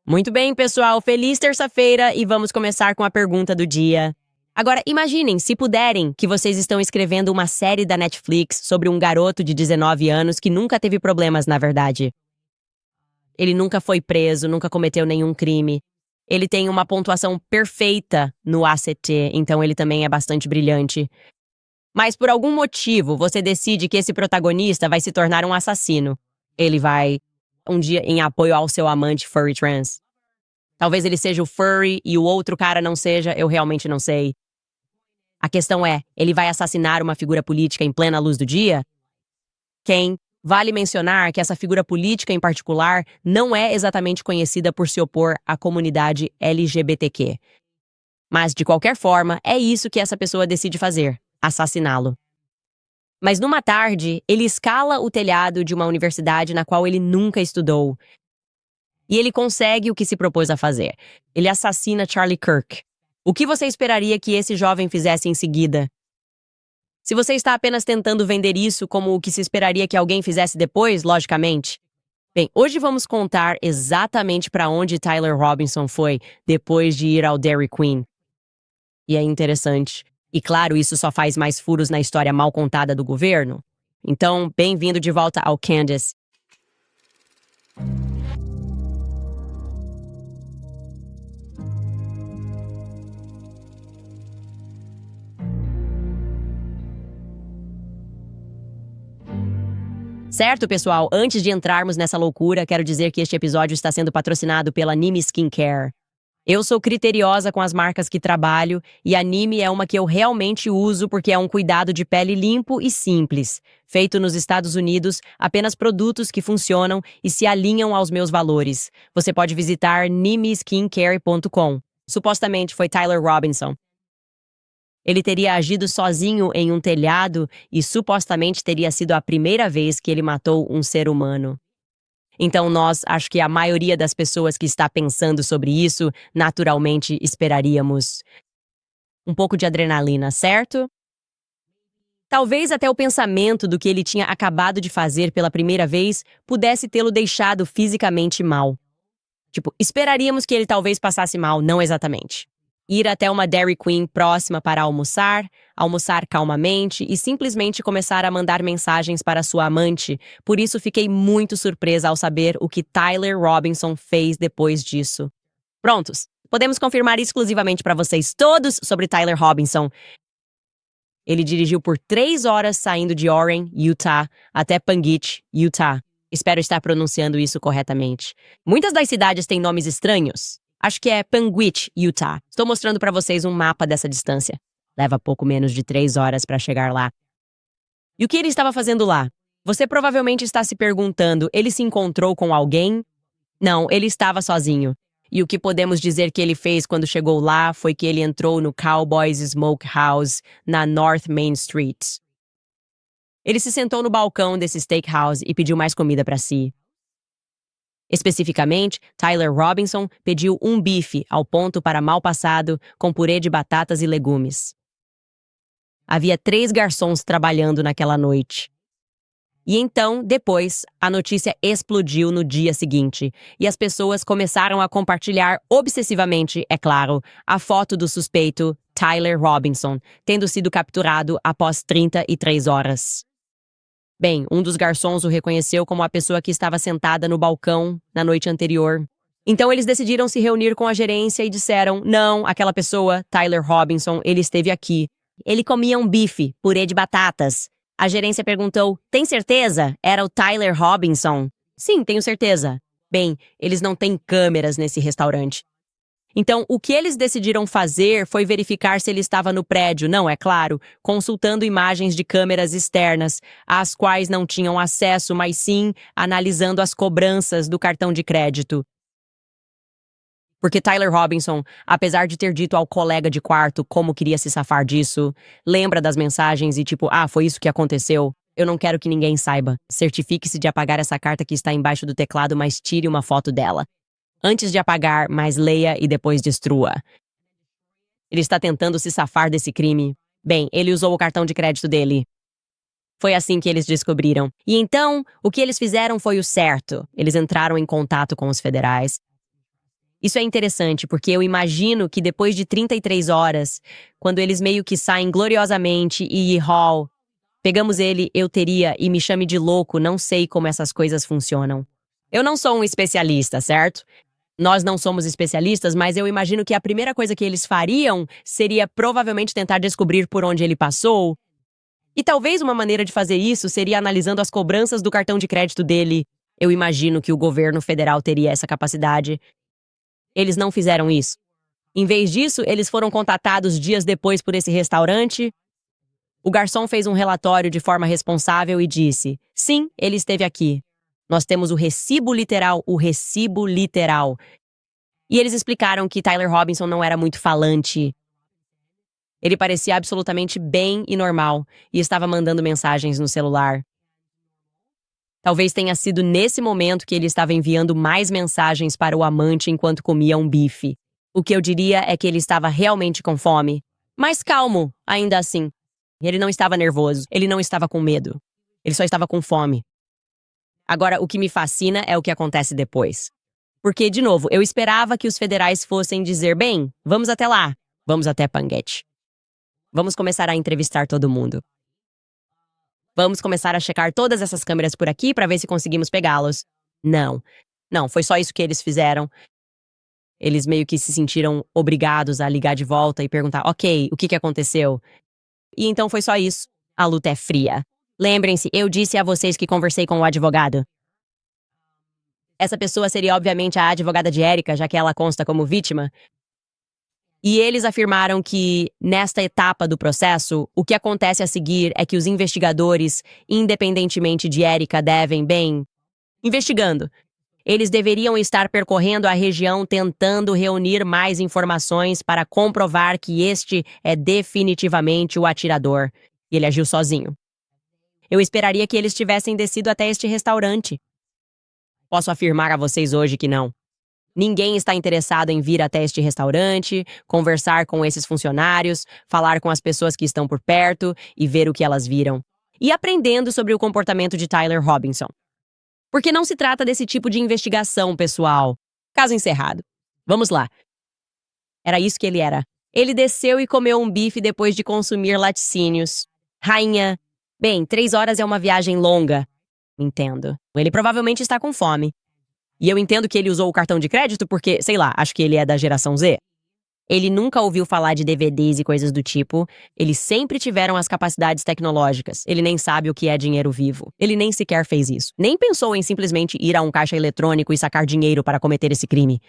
Muito bem, pessoal. Feliz terça-feira e vamos começar com a pergunta do dia. Agora, imaginem, se puderem, que vocês estão escrevendo uma série da Netflix sobre um garoto de 19 anos que nunca teve problemas, na verdade. Ele nunca foi preso, nunca cometeu nenhum crime. Ele tem uma pontuação perfeita no ACT, então ele também é bastante brilhante. Mas por algum motivo, você decide que esse protagonista vai se tornar um assassino. Ele vai, um dia, em apoio ao seu amante furry trans. Talvez ele seja o furry e o outro cara não seja, eu realmente não sei. A questão é, ele vai assassinar uma figura política em plena luz do dia? Vale mencionar que essa figura política em particular não é exatamente conhecida por se opor à comunidade LGBTQ. Mas, de qualquer forma, é isso que essa pessoa decide fazer, assassiná-lo. Mas numa tarde, ele escala o telhado de uma universidade na qual ele nunca estudou. E ele consegue o que se propôs a fazer. Ele assassina Charlie Kirk. O que você esperaria que esse jovem fizesse em seguida? Se você está apenas tentando vender isso como o que se esperaria que alguém fizesse depois, logicamente. Bem, hoje vamos contar exatamente para onde Tyler Robinson foi depois de ir ao Dairy Queen. E é interessante. E claro, isso só faz mais furos na história mal contada do governo. Então, bem-vindo de volta ao Candace. Certo, pessoal? Antes de entrarmos nessa loucura, quero dizer que este episódio está sendo patrocinado pela Nime Skincare. Eu sou criteriosa com as marcas que trabalho e a Nime é uma que eu realmente uso porque é um cuidado de pele limpo e simples. Feito nos Estados Unidos, apenas produtos que funcionam e se alinham aos meus valores. Você pode visitar nimeskincare.com. Supostamente foi Tyler Robinson. Ele teria agido sozinho em um telhado e supostamente teria sido a primeira vez que ele matou um ser humano. Então acho que a maioria das pessoas que está pensando sobre isso, naturalmente esperaríamos um pouco de adrenalina, certo? Talvez até o pensamento do que ele tinha acabado de fazer pela primeira vez pudesse tê-lo deixado fisicamente mal. Esperaríamos que ele talvez passasse mal, não exatamente. Ir até uma Dairy Queen próxima para almoçar calmamente e simplesmente começar a mandar mensagens para sua amante. Por isso fiquei muito surpresa ao saber o que Tyler Robinson fez depois disso. Prontos, podemos confirmar exclusivamente para vocês todos sobre Tyler Robinson. Ele dirigiu por 3 horas saindo de Warren, Utah, até Panguitch, Utah. Espero estar pronunciando isso corretamente. Muitas das cidades têm nomes estranhos. Acho que é Panguitch, Utah. Estou mostrando para vocês um mapa dessa distância. Leva pouco menos de 3 horas para chegar lá. E o que ele estava fazendo lá? Você provavelmente está se perguntando, ele se encontrou com alguém? Não, ele estava sozinho. E o que podemos dizer que ele fez quando chegou lá foi que ele entrou no Cowboys Smokehouse, na North Main Street. Ele se sentou no balcão desse steakhouse e pediu mais comida para si. Especificamente, Tyler Robinson pediu um bife ao ponto para mal passado com purê de batatas e legumes. Havia 3 garçons trabalhando naquela noite. E então, depois, a notícia explodiu no dia seguinte e as pessoas começaram a compartilhar obsessivamente, é claro, a foto do suspeito Tyler Robinson, tendo sido capturado após 33 horas. Bem, um dos garçons o reconheceu como a pessoa que estava sentada no balcão na noite anterior. Então eles decidiram se reunir com a gerência e disseram, não, aquela pessoa, Tyler Robinson, ele esteve aqui. Ele comia um bife, purê de batatas. A gerência perguntou, tem certeza? Era o Tyler Robinson? Sim, tenho certeza. Bem, eles não têm câmeras nesse restaurante. Então, o que eles decidiram fazer foi verificar se ele estava no prédio, não, é claro, consultando imagens de câmeras externas, às quais não tinham acesso, mas sim analisando as cobranças do cartão de crédito. Porque Tyler Robinson, apesar de ter dito ao colega de quarto como queria se safar disso, lembra das mensagens e foi isso que aconteceu. Eu não quero que ninguém saiba. Certifique-se de apagar essa carta que está embaixo do teclado, mas tire uma foto dela. Antes de apagar, mas leia e depois destrua. Ele está tentando se safar desse crime. Bem, ele usou o cartão de crédito dele. Foi assim que eles descobriram. E então, o que eles fizeram foi o certo. Eles entraram em contato com os federais. Isso é interessante, porque eu imagino que depois de 33 horas, quando eles meio que saem gloriosamente e Hall, pegamos ele, eu teria, e me chame de louco, não sei como essas coisas funcionam. Eu não sou um especialista, certo? Nós não somos especialistas, mas eu imagino que a primeira coisa que eles fariam seria provavelmente tentar descobrir por onde ele passou. E talvez uma maneira de fazer isso seria analisando as cobranças do cartão de crédito dele. Eu imagino que o governo federal teria essa capacidade. Eles não fizeram isso. Em vez disso, eles foram contatados dias depois por esse restaurante. O garçom fez um relatório de forma responsável e disse: sim, ele esteve aqui. Nós temos o recibo literal, o recibo literal. E eles explicaram que Tyler Robinson não era muito falante. Ele parecia absolutamente bem e normal e estava mandando mensagens no celular. Talvez tenha sido nesse momento que ele estava enviando mais mensagens para o amante enquanto comia um bife. O que eu diria é que ele estava realmente com fome. Mas calmo, ainda assim. Ele não estava nervoso, ele não estava com medo. Ele só estava com fome. Agora, o que me fascina é o que acontece depois. Porque, de novo, eu esperava que os federais fossem dizer: bem, vamos até lá, vamos até Panguitch. Vamos começar a entrevistar todo mundo. Vamos começar a checar todas essas câmeras por aqui para ver se conseguimos pegá-los. Não. Não, foi só isso que eles fizeram. Eles meio que se sentiram obrigados a ligar de volta e perguntar: ok, o que aconteceu? E então foi só isso. A luta é fria. Lembrem-se, eu disse a vocês que conversei com o advogado. Essa pessoa seria obviamente a advogada de Erika, já que ela consta como vítima. E eles afirmaram que, nesta etapa do processo, o que acontece a seguir é que os investigadores, independentemente de Erika, devem, bem, investigando. Eles deveriam estar percorrendo a região tentando reunir mais informações para comprovar que este é definitivamente o atirador. E ele agiu sozinho. Eu esperaria que eles tivessem descido até este restaurante. Posso afirmar a vocês hoje que não. Ninguém está interessado em vir até este restaurante, conversar com esses funcionários, falar com as pessoas que estão por perto e ver o que elas viram. E aprendendo sobre o comportamento de Tyler Robinson. Porque não se trata desse tipo de investigação, pessoal. Caso encerrado. Vamos lá. Era isso que ele era. Ele desceu e comeu um bife depois de consumir laticínios. Rainha. Bem, 3 horas é uma viagem longa. Entendo. Ele provavelmente está com fome. E eu entendo que ele usou o cartão de crédito porque, sei lá, acho que ele é da geração Z. Ele nunca ouviu falar de DVDs e coisas do tipo. Eles sempre tiveram as capacidades tecnológicas. Ele nem sabe o que é dinheiro vivo. Ele nem sequer fez isso. Nem pensou em simplesmente ir a um caixa eletrônico e sacar dinheiro para cometer esse crime.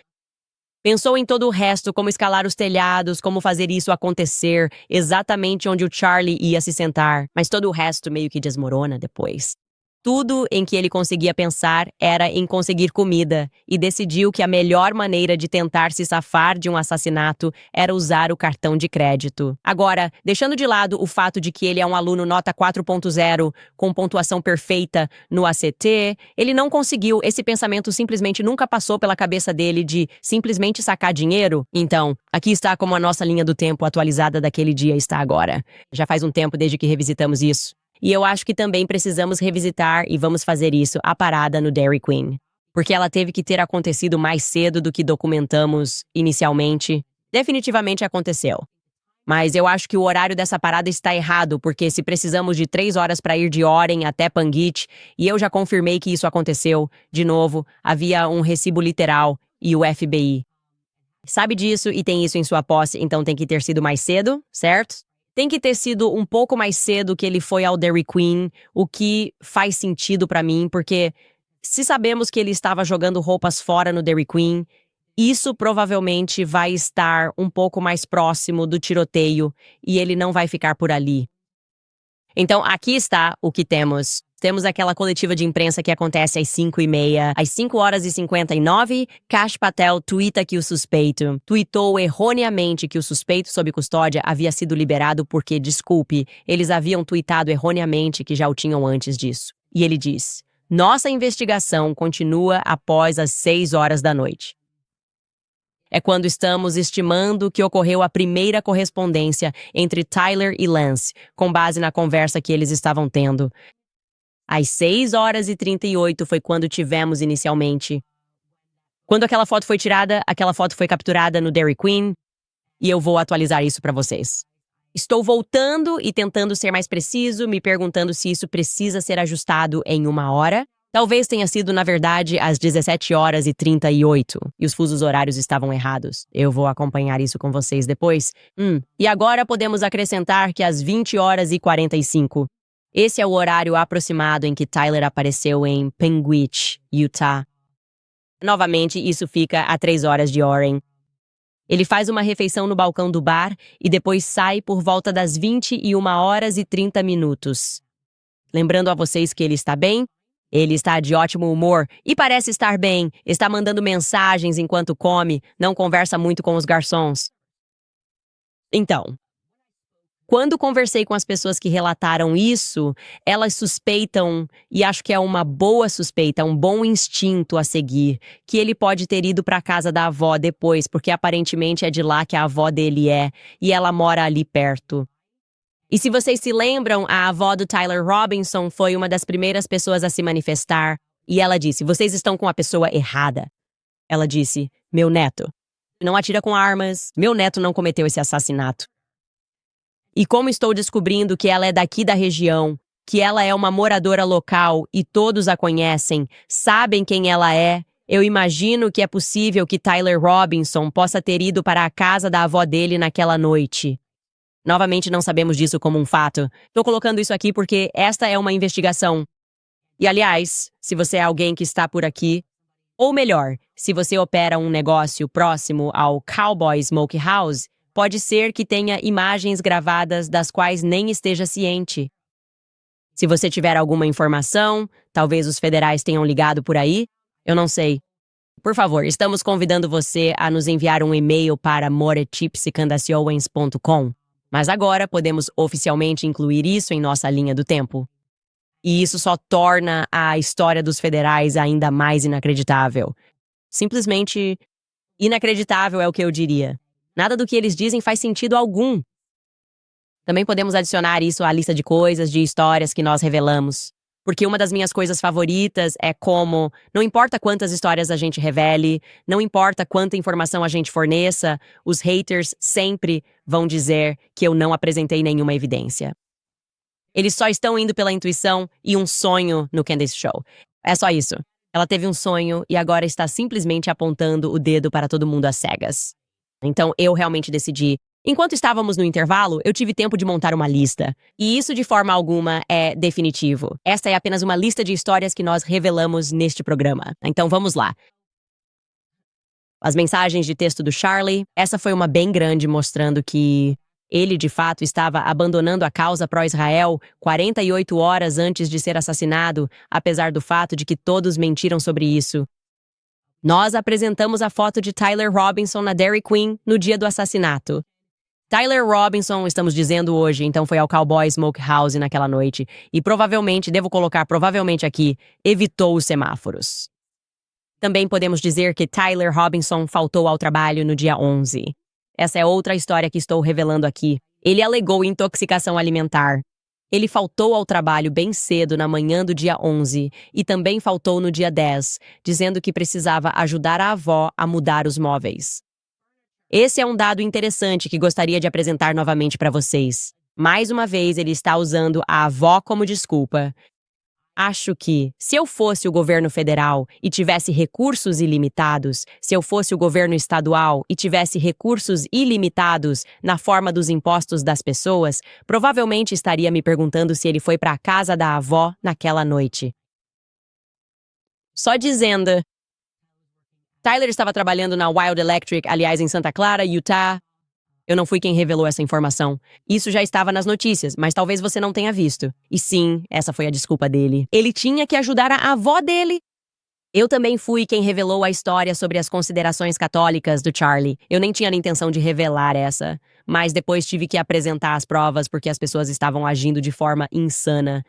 Pensou em todo o resto, como escalar os telhados, como fazer isso acontecer, exatamente onde o Charlie ia se sentar. Mas todo o resto meio que desmorona depois. Tudo em que ele conseguia pensar era em conseguir comida e decidiu que a melhor maneira de tentar se safar de um assassinato era usar o cartão de crédito. Agora, deixando de lado o fato de que ele é um aluno nota 4.0 com pontuação perfeita no ACT, ele não conseguiu, esse pensamento simplesmente nunca passou pela cabeça dele de simplesmente sacar dinheiro. Então, aqui está como a nossa linha do tempo atualizada daquele dia está agora. Já faz um tempo desde que revisitamos isso. E eu acho que também precisamos revisitar, e vamos fazer isso, a parada no Dairy Queen. Porque ela teve que ter acontecido mais cedo do que documentamos inicialmente. Definitivamente aconteceu. Mas eu acho que o horário dessa parada está errado, porque se precisamos de 3 horas para ir de Oren até Panguitch, e eu já confirmei que isso aconteceu, de novo, havia um recibo literal e o FBI. Sabe disso e tem isso em sua posse, então tem que ter sido mais cedo, certo? Tem que ter sido um pouco mais cedo que ele foi ao Dairy Queen, o que faz sentido pra mim, porque se sabemos que ele estava jogando roupas fora no Dairy Queen, isso provavelmente vai estar um pouco mais próximo do tiroteio e ele não vai ficar por ali. Então, aqui está o que temos. Temos aquela coletiva de imprensa que acontece às 5h30. Às 5h59, Kash Patel tuita que o suspeito tuitou erroneamente que o suspeito sob custódia havia sido liberado porque, desculpe, eles haviam tuitado erroneamente que já o tinham antes disso. E ele diz: nossa investigação continua após as 6 horas da noite. É quando estamos estimando que ocorreu a primeira correspondência entre Tyler e Lance, com base na conversa que eles estavam tendo. Às 6h38 foi quando tivemos inicialmente. Quando aquela foto foi tirada, aquela foto foi capturada no Dairy Queen e eu vou atualizar isso para vocês. Estou voltando e tentando ser mais preciso, me perguntando se isso precisa ser ajustado em 1 hora. Talvez tenha sido, na verdade, às 17h38 e os fusos horários estavam errados. Eu vou acompanhar isso com vocês depois. E agora podemos acrescentar que às 20h45. Esse é o horário aproximado em que Tyler apareceu em Panguitch, Utah. Novamente, isso fica a 3 horas de Oren. Ele faz uma refeição no balcão do bar e depois sai por volta das 21h30. Lembrando a vocês que ele está bem, ele está de ótimo humor e parece estar bem, está mandando mensagens enquanto come, não conversa muito com os garçons. Então, quando conversei com as pessoas que relataram isso, elas suspeitam, e acho que é uma boa suspeita, um bom instinto a seguir, que ele pode ter ido para a casa da avó depois, porque aparentemente é de lá que a avó dele é, e ela mora ali perto. E se vocês se lembram, a avó do Tyler Robinson foi uma das primeiras pessoas a se manifestar, e ela disse: "Vocês estão com a pessoa errada." Ela disse: "Meu neto não atira com armas, meu neto não cometeu esse assassinato." E como estou descobrindo que ela é daqui da região, que ela é uma moradora local e todos a conhecem, sabem quem ela é, eu imagino que é possível que Tyler Robinson possa ter ido para a casa da avó dele naquela noite. Novamente, não sabemos disso como um fato. Estou colocando isso aqui porque esta é uma investigação. E, aliás, se você é alguém que está por aqui, ou melhor, se você opera um negócio próximo ao Cowboy Smokehouse, pode ser que tenha imagens gravadas das quais nem esteja ciente. Se você tiver alguma informação, talvez os federais tenham ligado por aí, eu não sei. Por favor, estamos convidando você a nos enviar um e-mail para moretipsicandacioens.com. Mas agora podemos oficialmente incluir isso em nossa linha do tempo. E isso só torna a história dos federais ainda mais inacreditável. Simplesmente inacreditável é o que eu diria. Nada do que eles dizem faz sentido algum. Também podemos adicionar isso à lista de coisas, de histórias que nós revelamos. Porque uma das minhas coisas favoritas é como, não importa quantas histórias a gente revele, não importa quanta informação a gente forneça, os haters sempre vão dizer que eu não apresentei nenhuma evidência. Eles só estão indo pela intuição e um sonho no Candace Show. É só isso. Ela teve um sonho e agora está simplesmente apontando o dedo para todo mundo às cegas. Então, eu realmente decidi. Enquanto estávamos no intervalo, eu tive tempo de montar uma lista. E isso, de forma alguma, é definitivo. Esta é apenas uma lista de histórias que nós revelamos neste programa. Então, vamos lá. As mensagens de texto do Charlie. Essa foi uma bem grande, mostrando que ele, de fato, estava abandonando a causa pró-Israel 48 horas antes de ser assassinado, apesar do fato de que todos mentiram sobre isso. Nós apresentamos a foto de Tyler Robinson na Dairy Queen no dia do assassinato. Tyler Robinson, estamos dizendo hoje, então foi ao Cowboy Smokehouse naquela noite e provavelmente, devo colocar provavelmente aqui, evitou os semáforos. Também podemos dizer que Tyler Robinson faltou ao trabalho no dia 11. Essa é outra história que estou revelando aqui. Ele alegou intoxicação alimentar. Ele faltou ao trabalho bem cedo na manhã do dia 11 e também faltou no dia 10, dizendo que precisava ajudar a avó a mudar os móveis. Esse é um dado interessante que gostaria de apresentar novamente para vocês. Mais uma vez, ele está usando a avó como desculpa. Acho que, se eu fosse o governo federal e tivesse recursos ilimitados, se eu fosse o governo estadual e tivesse recursos ilimitados na forma dos impostos das pessoas, provavelmente estaria me perguntando se ele foi para a casa da avó naquela noite. Só dizendo. Tyler estava trabalhando na Wild Electric, aliás, em Santa Clara, Utah. Eu não fui quem revelou essa informação. Isso já estava nas notícias, mas talvez você não tenha visto. E sim, essa foi a desculpa dele. Ele tinha que ajudar a avó dele. Eu também fui quem revelou a história sobre as considerações católicas do Charlie. Eu nem tinha a intenção de revelar essa, mas depois tive que apresentar as provas porque as pessoas estavam agindo de forma insana.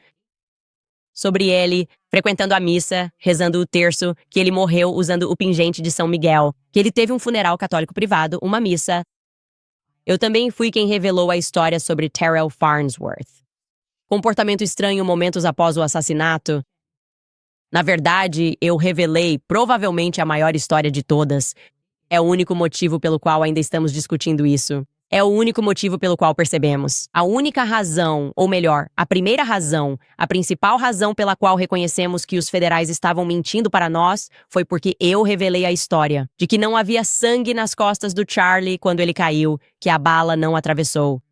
Sobre ele, frequentando a missa, rezando o terço, que ele morreu usando o pingente de São Miguel, que ele teve um funeral católico privado, uma missa. Eu também fui quem revelou a história sobre Terrell Farnsworth. Comportamento estranho momentos após o assassinato. Na verdade, eu revelei provavelmente a maior história de todas. É o único motivo pelo qual ainda estamos discutindo isso. É o único motivo pelo qual percebemos. A única razão, ou melhor, a primeira razão, a principal razão pela qual reconhecemos que os federais estavam mentindo para nós foi porque eu revelei a história de que não havia sangue nas costas do Charlie quando ele caiu, que a bala não atravessou.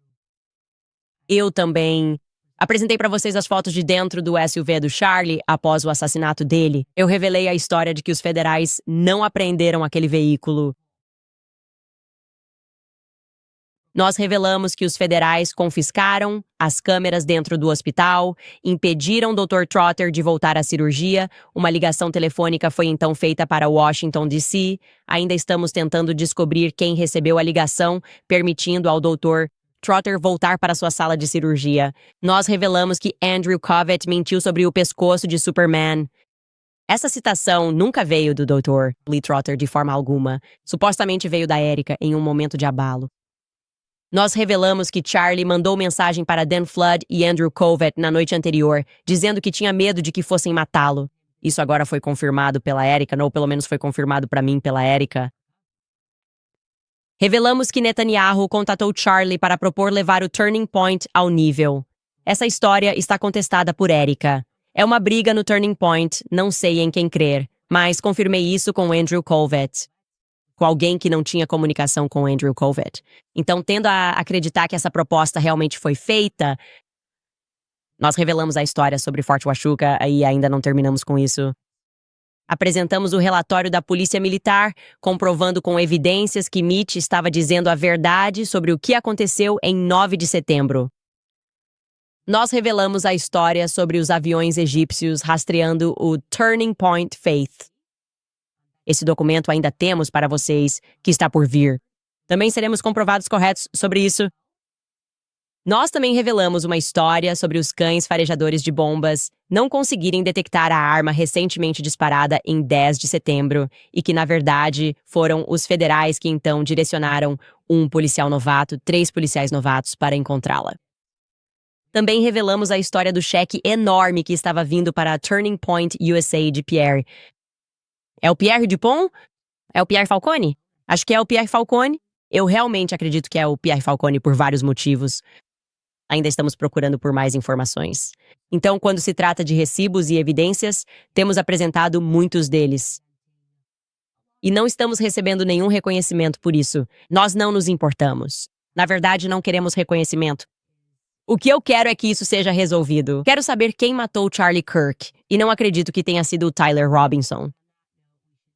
Eu também apresentei para vocês as fotos de dentro do SUV do Charlie após o assassinato dele. Eu revelei a história de que os federais não apreenderam aquele veículo. Nós revelamos que os federais confiscaram as câmeras dentro do hospital, impediram Dr. Trotter de voltar à cirurgia, uma ligação telefônica foi então feita para Washington, D.C. Ainda estamos tentando descobrir quem recebeu a ligação, permitindo ao Dr. Trotter voltar para sua sala de cirurgia. Nós revelamos que Andrew Covet mentiu sobre o pescoço de Superman. Essa citação nunca veio do Dr. Lee Trotter de forma alguma. Supostamente veio da Erica em um momento de abalo. Nós revelamos que Charlie mandou mensagem para Dan Flood e Andrew Covet na noite anterior, dizendo que tinha medo de que fossem matá-lo. Isso agora foi confirmado pela Erica, ou pelo menos foi confirmado para mim pela Erica. Revelamos que Netanyahu contatou Charlie para propor levar o Turning Point ao nível. Essa história está contestada por Erica. É uma briga no Turning Point, não sei em quem crer, mas confirmei isso com Andrew Covet. Com alguém que não tinha comunicação com Andrew Covet. Então, tendo a acreditar que essa proposta realmente foi feita, nós revelamos a história sobre Fort Huachuca e ainda não terminamos com isso. Apresentamos o relatório da Polícia Militar, comprovando com evidências que Mitch estava dizendo a verdade sobre o que aconteceu em 9 de setembro. Nós revelamos a história sobre os aviões egípcios rastreando o Turning Point Faith. Esse documento ainda temos para vocês, que está por vir. Também seremos comprovados corretos sobre isso. Nós também revelamos uma história sobre os cães farejadores de bombas não conseguirem detectar a arma recentemente disparada em 10 de setembro e que, na verdade, foram os federais que então direcionaram um policial novato, 3 policiais novatos, para encontrá-la. Também revelamos a história do cheque enorme que estava vindo para a Turning Point USA de Pierre. É o Pierre Dupont? É o Pierre Falcone? Acho que é o Pierre Falcone. Eu realmente acredito que é o Pierre Falcone por vários motivos. Ainda estamos procurando por mais informações. Então, quando se trata de recibos e evidências, temos apresentado muitos deles. E não estamos recebendo nenhum reconhecimento por isso. Nós não nos importamos. Na verdade, não queremos reconhecimento. O que eu quero é que isso seja resolvido. Quero saber quem matou Charlie Kirk, e não acredito que tenha sido o Tyler Robinson.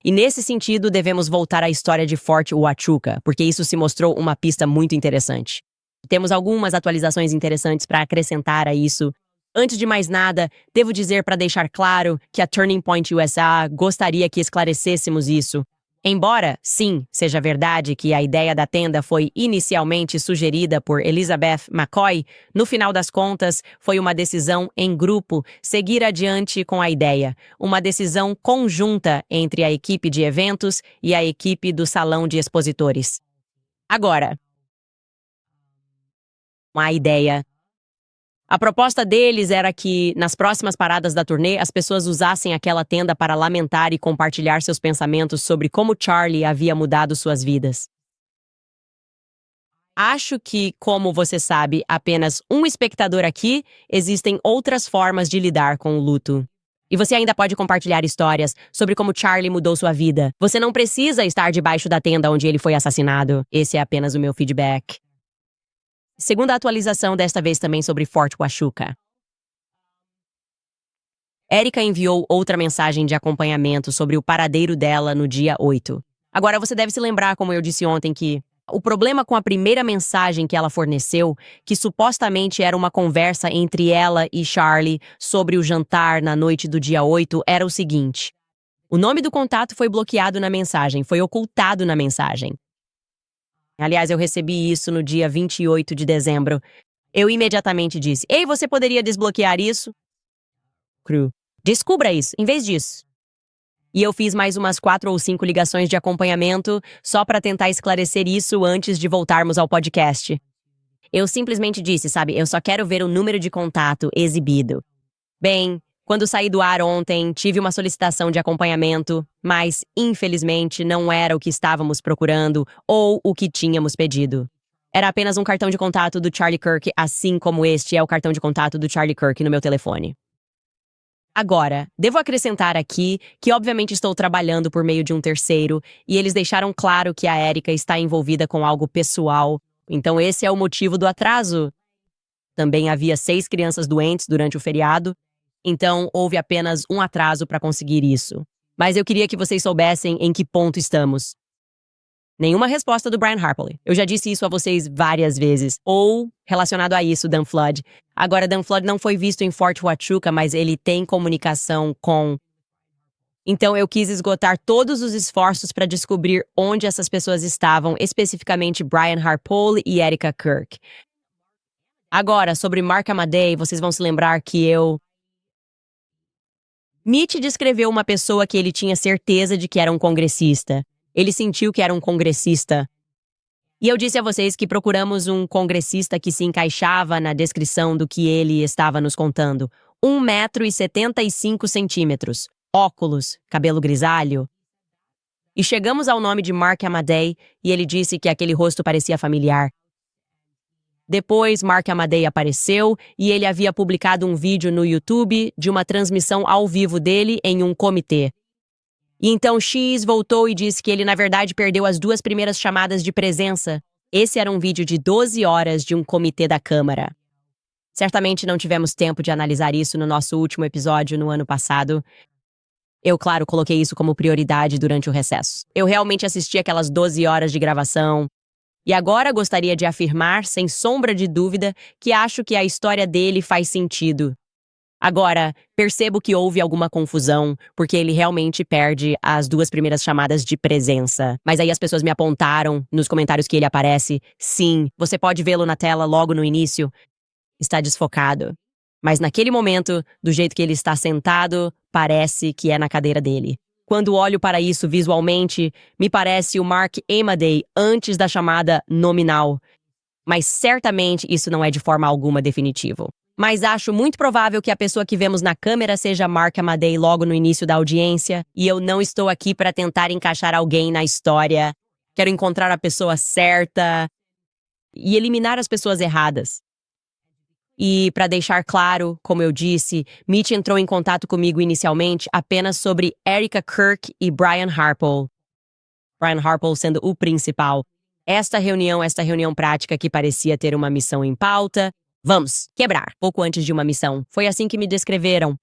E nesse sentido, devemos voltar à história de Fort Huachuca, porque isso se mostrou uma pista muito interessante. Temos algumas atualizações interessantes para acrescentar a isso. Antes de mais nada, devo dizer para deixar claro que a Turning Point USA gostaria que esclarecêssemos isso. Embora, sim, seja verdade que a ideia da tenda foi inicialmente sugerida por Elizabeth McCoy, no final das contas, foi uma decisão em grupo seguir adiante com a ideia, uma decisão conjunta entre a equipe de eventos e a equipe do salão de expositores. Agora, a ideia. A proposta deles era que, nas próximas paradas da turnê, as pessoas usassem aquela tenda para lamentar e compartilhar seus pensamentos sobre como Charlie havia mudado suas vidas. Acho que, como você sabe, apenas um espectador aqui, existem outras formas de lidar com o luto. E você ainda pode compartilhar histórias sobre como Charlie mudou sua vida. Você não precisa estar debaixo da tenda onde ele foi assassinado. Esse é apenas o meu feedback. Segunda atualização, desta vez também sobre Fort Huachuca. Erica enviou outra mensagem de acompanhamento sobre o paradeiro dela no dia 8. Agora, você deve se lembrar, como eu disse ontem, que o problema com a primeira mensagem que ela forneceu, que supostamente era uma conversa entre ela e Charlie sobre o jantar na noite do dia 8, era o seguinte. O nome do contato foi bloqueado na mensagem, foi ocultado na mensagem. Aliás, eu recebi isso no dia 28 de dezembro. Eu imediatamente disse, ei, você poderia desbloquear isso? Cru. Descubra isso, em vez disso. E eu fiz mais umas 4 ou 5 ligações de acompanhamento só para tentar esclarecer isso antes de voltarmos ao podcast. Eu simplesmente disse, sabe, eu só quero ver o número de contato exibido. Bem, Quando saí do ar ontem, tive uma solicitação de acompanhamento, mas, infelizmente, não era o que estávamos procurando ou o que tínhamos pedido. Era apenas um cartão de contato do Charlie Kirk, assim como este é o cartão de contato do Charlie Kirk no meu telefone. Agora, devo acrescentar aqui que obviamente estou trabalhando por meio de um terceiro e eles deixaram claro que a Erika está envolvida com algo pessoal, então esse é o motivo do atraso. Também havia 6 crianças doentes durante o feriado, então houve apenas um atraso para conseguir isso. Mas eu queria que vocês soubessem em que ponto estamos. Nenhuma resposta do Brian Harpole. Eu já disse isso a vocês várias vezes. Ou, relacionado a isso, Dan Flood. Agora, Dan Flood não foi visto em Fort Huachuca, mas ele tem comunicação com... Então, eu quis esgotar todos os esforços para descobrir onde essas pessoas estavam, especificamente Brian Harpole e Erika Kirk. Agora, sobre Mark Amadei, vocês vão se lembrar que Mitch descreveu uma pessoa que ele tinha certeza de que era um congressista. Ele sentiu que era um congressista. E eu disse a vocês que procuramos um congressista que se encaixava na descrição do que ele estava nos contando. 1,75 m, óculos, cabelo grisalho. E chegamos ao nome de Mark Amadei e ele disse que aquele rosto parecia familiar. Depois, Mark Amadei apareceu e ele havia publicado um vídeo no YouTube de uma transmissão ao vivo dele em um comitê. E então X voltou e disse que ele, na verdade, perdeu as 2 primeiras chamadas de presença. Esse era um vídeo de 12 horas de um comitê da Câmara. Certamente não tivemos tempo de analisar isso no nosso último episódio no ano passado. Eu, claro, coloquei isso como prioridade durante o recesso. Eu realmente assisti aquelas 12 horas de gravação. E agora gostaria de afirmar, sem sombra de dúvida, que acho que a história dele faz sentido. Agora, percebo que houve alguma confusão, porque ele realmente perde as 2 primeiras chamadas de presença. Mas aí as pessoas me apontaram nos comentários que ele aparece. Sim, você pode vê-lo na tela logo no início. Está desfocado. Mas naquele momento, do jeito que ele está sentado, parece que é na cadeira dele. Quando olho para isso visualmente, me parece o Mark Amadei antes da chamada nominal. Mas certamente isso não é de forma alguma definitivo. Mas acho muito provável que a pessoa que vemos na câmera seja Mark Amadei logo no início da audiência, e eu não estou aqui para tentar encaixar alguém na história. Quero encontrar a pessoa certa e eliminar as pessoas erradas. E, para deixar claro, como eu disse, Mitch entrou em contato comigo inicialmente apenas sobre Erika Kirk e Brian Harpole. Brian Harpole sendo o principal. Esta reunião prática que parecia ter uma missão em pauta. Vamos quebrar, pouco antes de uma missão. Foi assim que me descreveram.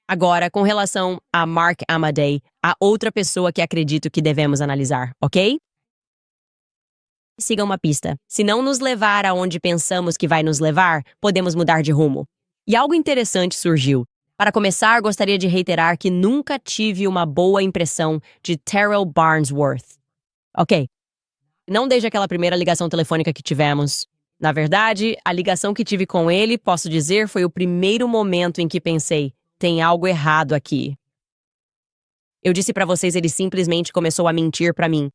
Agora, com relação a Mark Amadei, a outra pessoa que acredito que devemos analisar, ok? Siga uma pista. Se não nos levar aonde pensamos que vai nos levar, podemos mudar de rumo. E algo interessante surgiu. Para começar, gostaria de reiterar que nunca tive uma boa impressão de Terrell Barnesworth. Ok. Não desde aquela primeira ligação telefônica que tivemos. Na verdade, a ligação que tive com ele, posso dizer, foi o primeiro momento em que pensei, tem algo errado aqui. Eu disse para vocês, ele simplesmente começou a mentir para mim.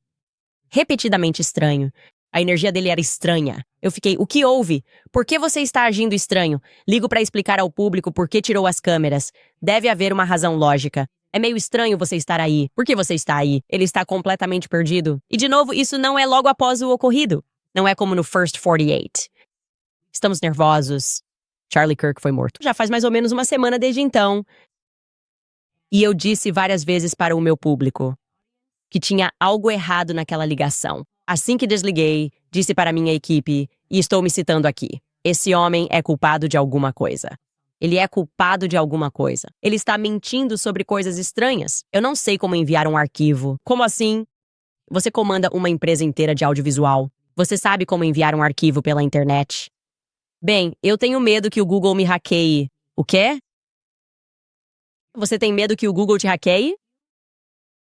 Repetidamente estranho. A energia dele era estranha. Eu fiquei, o que houve? Por que você está agindo estranho? Ligo para explicar ao público por que tirou as câmeras. Deve haver uma razão lógica. É meio estranho você estar aí. Por que você está aí? Ele está completamente perdido. E de novo, isso não é logo após o ocorrido. Não é como no First 48. Estamos nervosos. Charlie Kirk foi morto. Já faz mais ou menos uma semana desde então. E eu disse várias vezes para o meu público que tinha algo errado naquela ligação. Assim que desliguei, disse para minha equipe, e estou me citando aqui, esse homem é culpado de alguma coisa. Ele é culpado de alguma coisa. Ele está mentindo sobre coisas estranhas. Eu não sei como enviar um arquivo. Como assim? Você comanda uma empresa inteira de audiovisual. Você sabe como enviar um arquivo pela internet. Bem, eu tenho medo que o Google me hackeie. O quê? Você tem medo que o Google te hackeie?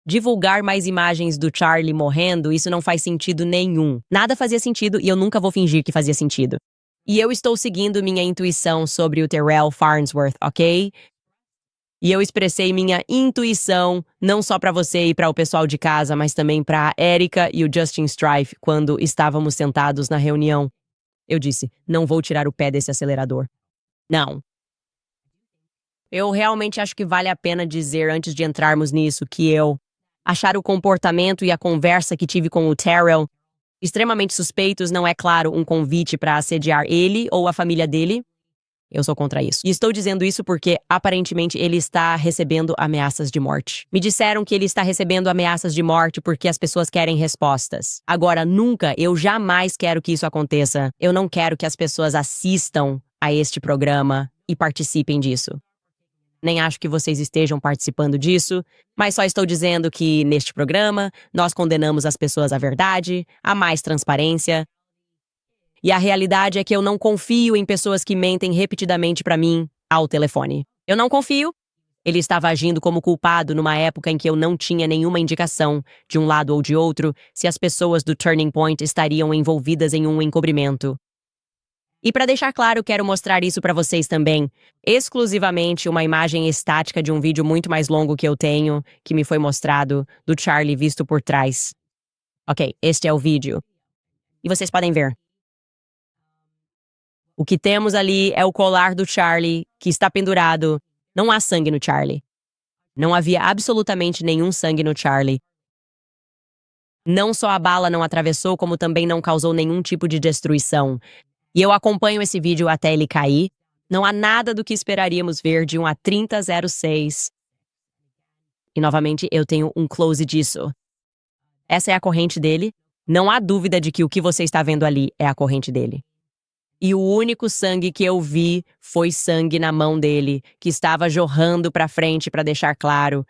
Divulgar mais imagens do Charlie morrendo, isso não faz sentido nenhum. Nada fazia sentido e eu nunca vou fingir que fazia sentido. E eu estou seguindo minha intuição sobre o Terrell Farnsworth, ok? E eu expressei minha intuição, não só para você e para o pessoal de casa, mas também para a Erika e o Justin Strife, quando estávamos sentados na reunião. Eu disse, não vou tirar o pé desse acelerador. Não. Eu realmente acho que vale a pena dizer, antes de entrarmos nisso, que eu achar o comportamento e a conversa que tive com o Terrell extremamente suspeitos. Não é, claro, um convite para assediar ele ou a família dele. Eu sou contra isso. E estou dizendo isso porque, aparentemente, ele está recebendo ameaças de morte. Me disseram que ele está recebendo ameaças de morte porque as pessoas querem respostas. Agora, eu jamais quero que isso aconteça. Eu não quero que as pessoas assistam a este programa e participem disso. Nem acho que vocês estejam participando disso, mas só estou dizendo que, neste programa, nós condenamos as pessoas à verdade, a mais transparência. E a realidade é que eu não confio em pessoas que mentem repetidamente para mim ao telefone. Eu não confio. Ele estava agindo como culpado numa época em que eu não tinha nenhuma indicação, de um lado ou de outro, se as pessoas do Turning Point estariam envolvidas em um encobrimento. E para deixar claro, quero mostrar isso para vocês também. Exclusivamente uma imagem estática de um vídeo muito mais longo que eu tenho, que me foi mostrado, do Charlie visto por trás. Ok, este é o vídeo. E vocês podem ver. O que temos ali é o colar do Charlie, que está pendurado. Não há sangue no Charlie. Não havia absolutamente nenhum sangue no Charlie. Não só a bala não atravessou, como também não causou nenhum tipo de destruição. E eu acompanho esse vídeo até ele cair. Não há nada do que esperaríamos ver de um A3006. E novamente eu tenho um close disso. Essa é a corrente dele. Não há dúvida de que o que você está vendo ali é a corrente dele. E o único sangue que eu vi foi sangue na mão dele, que estava jorrando para frente para deixar claro.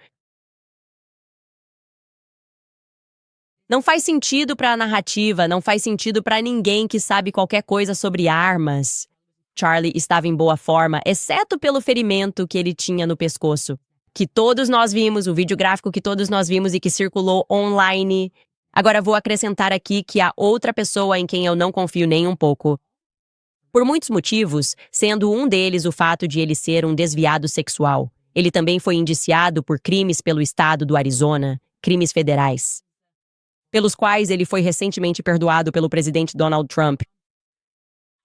Não faz sentido para a narrativa, não faz sentido para ninguém que sabe qualquer coisa sobre armas. Charlie estava em boa forma, exceto pelo ferimento que ele tinha no pescoço, que todos nós vimos, o vídeo gráfico que todos nós vimos e que circulou online. Agora vou acrescentar aqui que há outra pessoa em quem eu não confio nem um pouco. Por muitos motivos, sendo um deles o fato de ele ser um desviado sexual. Ele também foi indiciado por crimes pelo estado do Arizona, crimes federais, pelos quais ele foi recentemente perdoado pelo presidente Donald Trump.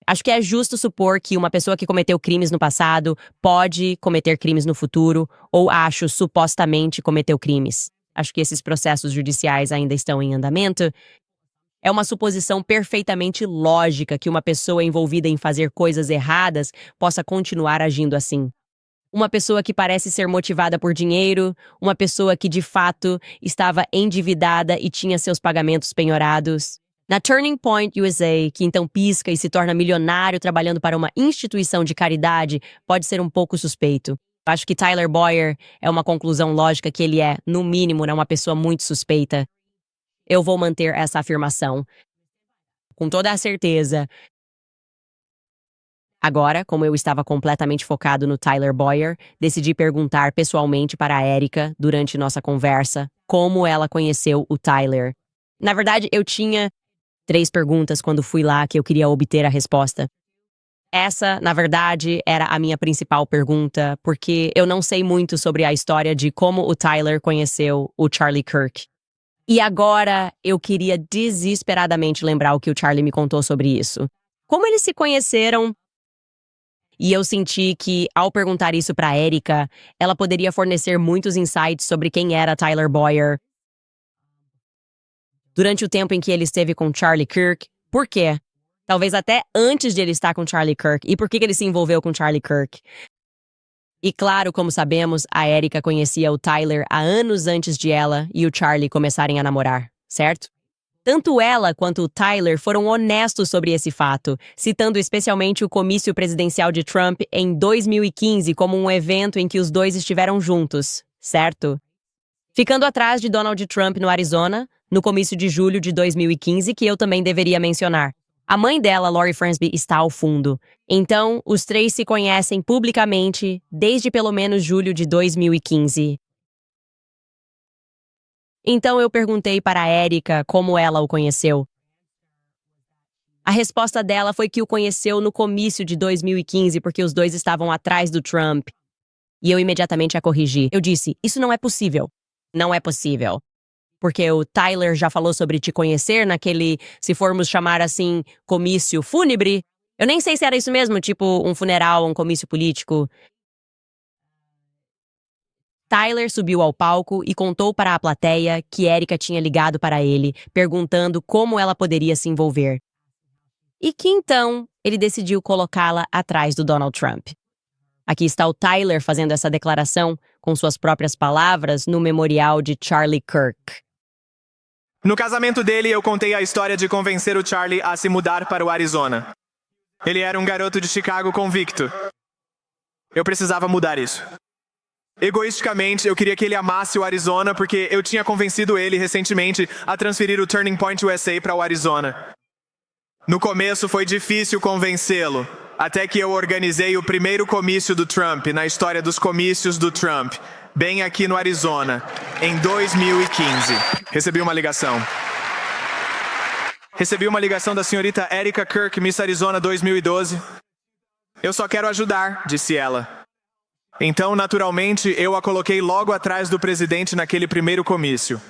Acho que é justo supor que uma pessoa que cometeu crimes no passado pode cometer crimes no futuro, ou supostamente cometeu crimes. Acho que esses processos judiciais ainda estão em andamento. É uma suposição perfeitamente lógica que uma pessoa envolvida em fazer coisas erradas possa continuar agindo assim. Uma pessoa que parece ser motivada por dinheiro, uma pessoa que de fato estava endividada e tinha seus pagamentos penhorados. Na Turning Point USA, que então pisca e se torna milionário trabalhando para uma instituição de caridade, pode ser um pouco suspeito. Acho que Tyler Boyer é uma conclusão lógica que ele é, no mínimo, uma pessoa muito suspeita. Eu vou manter essa afirmação com toda a certeza. Agora, como eu estava completamente focado no Tyler Boyer, decidi perguntar pessoalmente para a Erika, durante nossa conversa, como ela conheceu o Tyler. Na verdade, eu tinha 3 perguntas quando fui lá que eu queria obter a resposta. Essa, na verdade, era a minha principal pergunta, porque eu não sei muito sobre a história de como o Tyler conheceu o Charlie Kirk. E agora eu queria desesperadamente lembrar o que o Charlie me contou sobre isso. Como eles se conheceram. E eu senti que, ao perguntar isso para Erika, ela poderia fornecer muitos insights sobre quem era Tyler Boyer durante o tempo em que ele esteve com Charlie Kirk. Por quê? Talvez até antes de ele estar com Charlie Kirk. E por que ele se envolveu com Charlie Kirk? E claro, como sabemos, a Erika conhecia o Tyler há anos antes de ela e o Charlie começarem a namorar, certo? Tanto ela quanto o Tyler foram honestos sobre esse fato, citando especialmente o comício presidencial de Trump em 2015 como um evento em que os dois estiveram juntos, certo? Ficando atrás de Donald Trump no Arizona, no comício de julho de 2015, que eu também deveria mencionar. A mãe dela, Lori Fransby, está ao fundo. Então, os 3 se conhecem publicamente desde pelo menos julho de 2015. Então eu perguntei para a Erika como ela o conheceu. A resposta dela foi que o conheceu no comício de 2015 porque os dois estavam atrás do Trump. E eu imediatamente a corrigi. Eu disse, isso não é possível. Não é possível. Porque o Tyler já falou sobre te conhecer naquele, se formos chamar assim, comício fúnebre. Eu nem sei se era isso mesmo, tipo um funeral, um comício político. Tyler subiu ao palco e contou para a plateia que Erika tinha ligado para ele, perguntando como ela poderia se envolver. E que então ele decidiu colocá-la atrás do Donald Trump. Aqui está o Tyler fazendo essa declaração com suas próprias palavras no memorial de Charlie Kirk. No casamento dele, eu contei a história de convencer o Charlie a se mudar para o Arizona. Ele era um garoto de Chicago convicto. Eu precisava mudar isso. Egoisticamente, eu queria que ele amasse o Arizona porque eu tinha convencido ele recentemente a transferir o Turning Point USA para o Arizona. No começo foi difícil convencê-lo, até que eu organizei o primeiro comício do Trump na história dos comícios do Trump, bem aqui no Arizona, em 2015. Recebi uma ligação. Da senhorita Erika Kirk, Miss Arizona 2012. Eu só quero ajudar, disse ela. Então, naturalmente, eu a coloquei logo atrás do presidente naquele primeiro comício.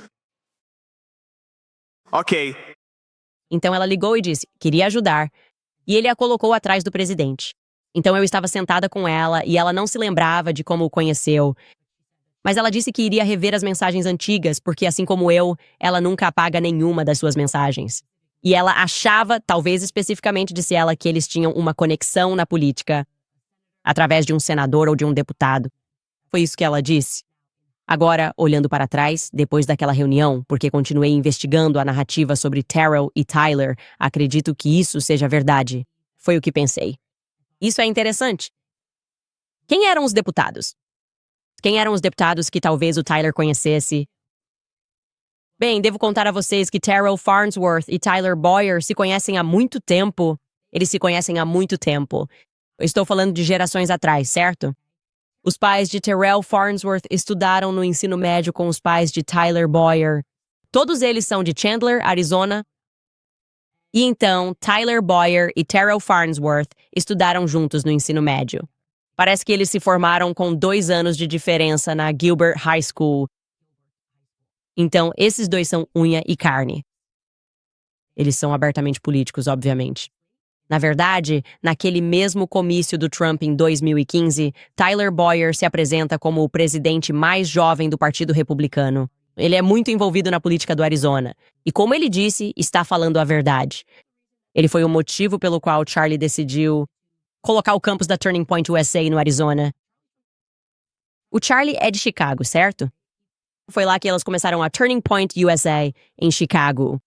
Ok. Então ela ligou e disse, queria ajudar, e ele a colocou atrás do presidente. Então eu estava sentada com ela e ela não se lembrava de como o conheceu. Mas ela disse que iria rever as mensagens antigas, porque assim como eu, ela nunca apaga nenhuma das suas mensagens. E ela achava, talvez especificamente disse ela, que eles tinham uma conexão na política, através de um senador ou de um deputado. Foi isso que ela disse. Agora, olhando para trás, depois daquela reunião, porque continuei investigando a narrativa sobre Terrell e Tyler, acredito que isso seja verdade. Foi o que pensei. Isso é interessante. Quem eram os deputados? Quem eram os deputados que talvez o Tyler conhecesse? Bem, devo contar a vocês que Terrell Farnsworth e Tyler Boyer se conhecem há muito tempo. Eles se conhecem há muito tempo. Eu estou falando de gerações atrás, certo? Os pais de Terrell Farnsworth estudaram no ensino médio com os pais de Tyler Boyer. Todos eles são de Chandler, Arizona. E então, Tyler Boyer e Terrell Farnsworth estudaram juntos no ensino médio. Parece que eles se formaram com 2 anos de diferença na Gilbert High School. Então, esses dois são unha e carne. Eles são abertamente políticos, obviamente. Na verdade, naquele mesmo comício do Trump em 2015, Tyler Boyer se apresenta como o presidente mais jovem do Partido Republicano. Ele é muito envolvido na política do Arizona. E como ele disse, está falando a verdade. Ele foi o motivo pelo qual Charlie decidiu colocar o campus da Turning Point USA no Arizona. O Charlie é de Chicago, certo? Foi lá que elas começaram a Turning Point USA, em Chicago.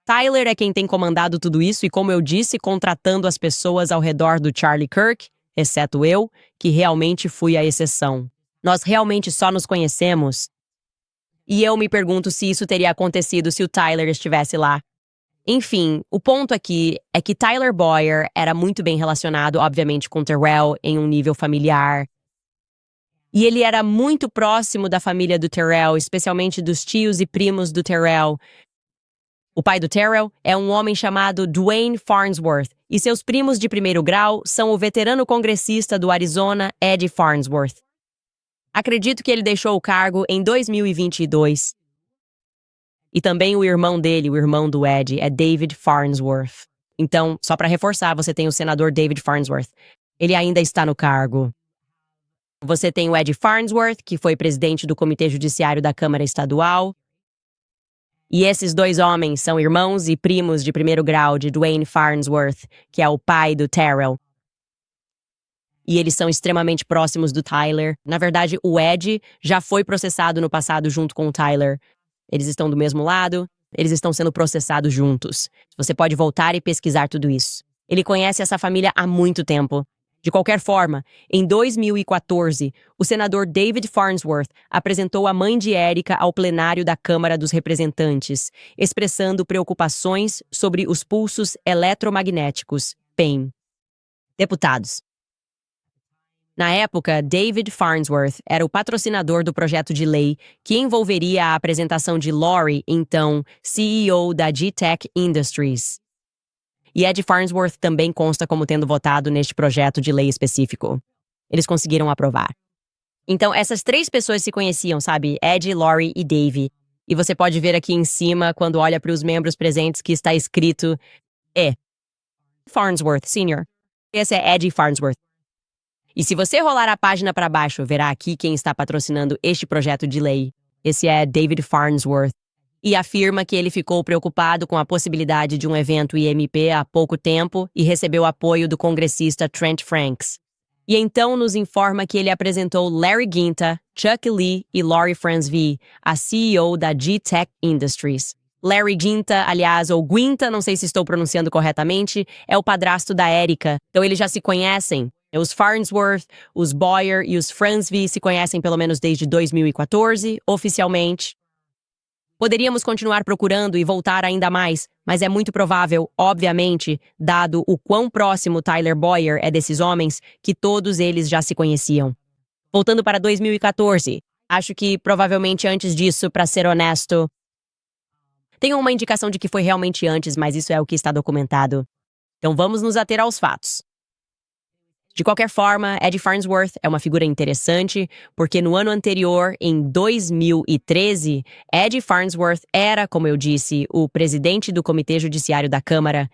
Tyler é quem tem comandado tudo isso e, como eu disse, contratando as pessoas ao redor do Charlie Kirk, exceto eu, que realmente fui a exceção. Nós realmente só nos conhecemos. E eu me pergunto se isso teria acontecido se o Tyler estivesse lá. Enfim, o ponto aqui é que Tyler Boyer era muito bem relacionado, obviamente, com Terrell em um nível familiar. E ele era muito próximo da família do Terrell, especialmente dos tios e primos do Terrell. O pai do Terrell é um homem chamado Dwayne Farnsworth, e seus primos de primeiro grau são o veterano congressista do Arizona, Ed Farnsworth. Acredito que ele deixou o cargo em 2022. E também o irmão dele, o irmão do Ed, é David Farnsworth. Então, só para reforçar, você tem o senador David Farnsworth. Ele ainda está no cargo. Você tem o Ed Farnsworth, que foi presidente do Comitê Judiciário da Câmara Estadual. E esses dois homens são irmãos e primos de primeiro grau de Dwayne Farnsworth, que é o pai do Terrell. E eles são extremamente próximos do Tyler. Na verdade, o Ed já foi processado no passado junto com o Tyler. Eles estão do mesmo lado, eles estão sendo processados juntos. Você pode voltar e pesquisar tudo isso. Ele conhece essa família há muito tempo. De qualquer forma, em 2014, o senador David Farnsworth apresentou a mãe de Erika ao plenário da Câmara dos Representantes, expressando preocupações sobre os pulsos eletromagnéticos, PEM. Deputados. Na época, David Farnsworth era o patrocinador do projeto de lei que envolveria a apresentação de Lori, então CEO da G-Tech Industries. E Ed Farnsworth também consta como tendo votado neste projeto de lei específico. Eles conseguiram aprovar. Então, essas 3 pessoas se conheciam, sabe? Ed, Lori e Dave. E você pode ver aqui em cima, quando olha para os membros presentes, que está escrito E. Farnsworth Sr. Esse é Ed Farnsworth. E se você rolar a página para baixo, verá aqui quem está patrocinando este projeto de lei. Esse é David Farnsworth. E afirma que ele ficou preocupado com a possibilidade de um evento IMP há pouco tempo e recebeu apoio do congressista Trent Franks. E então nos informa que ele apresentou Larry Guinta, Chuck Lee e Lori Fransvee, a CEO da G-Tech Industries. Larry Guinta, aliás, ou Guinta, não sei se estou pronunciando corretamente, é o padrasto da Erika, então eles já se conhecem. Os Farnsworth, os Boyer e os Fransvee se conhecem pelo menos desde 2014, oficialmente. Poderíamos continuar procurando e voltar ainda mais, mas é muito provável, obviamente, dado o quão próximo Tyler Boyer é desses homens, que todos eles já se conheciam. Voltando para 2014, acho que provavelmente antes disso, para ser honesto, tenho uma indicação de que foi realmente antes, mas isso é o que está documentado. Então vamos nos ater aos fatos. De qualquer forma, Ed Farnsworth é uma figura interessante, porque no ano anterior, em 2013, Ed Farnsworth era, como eu disse, o presidente do Comitê Judiciário da Câmara.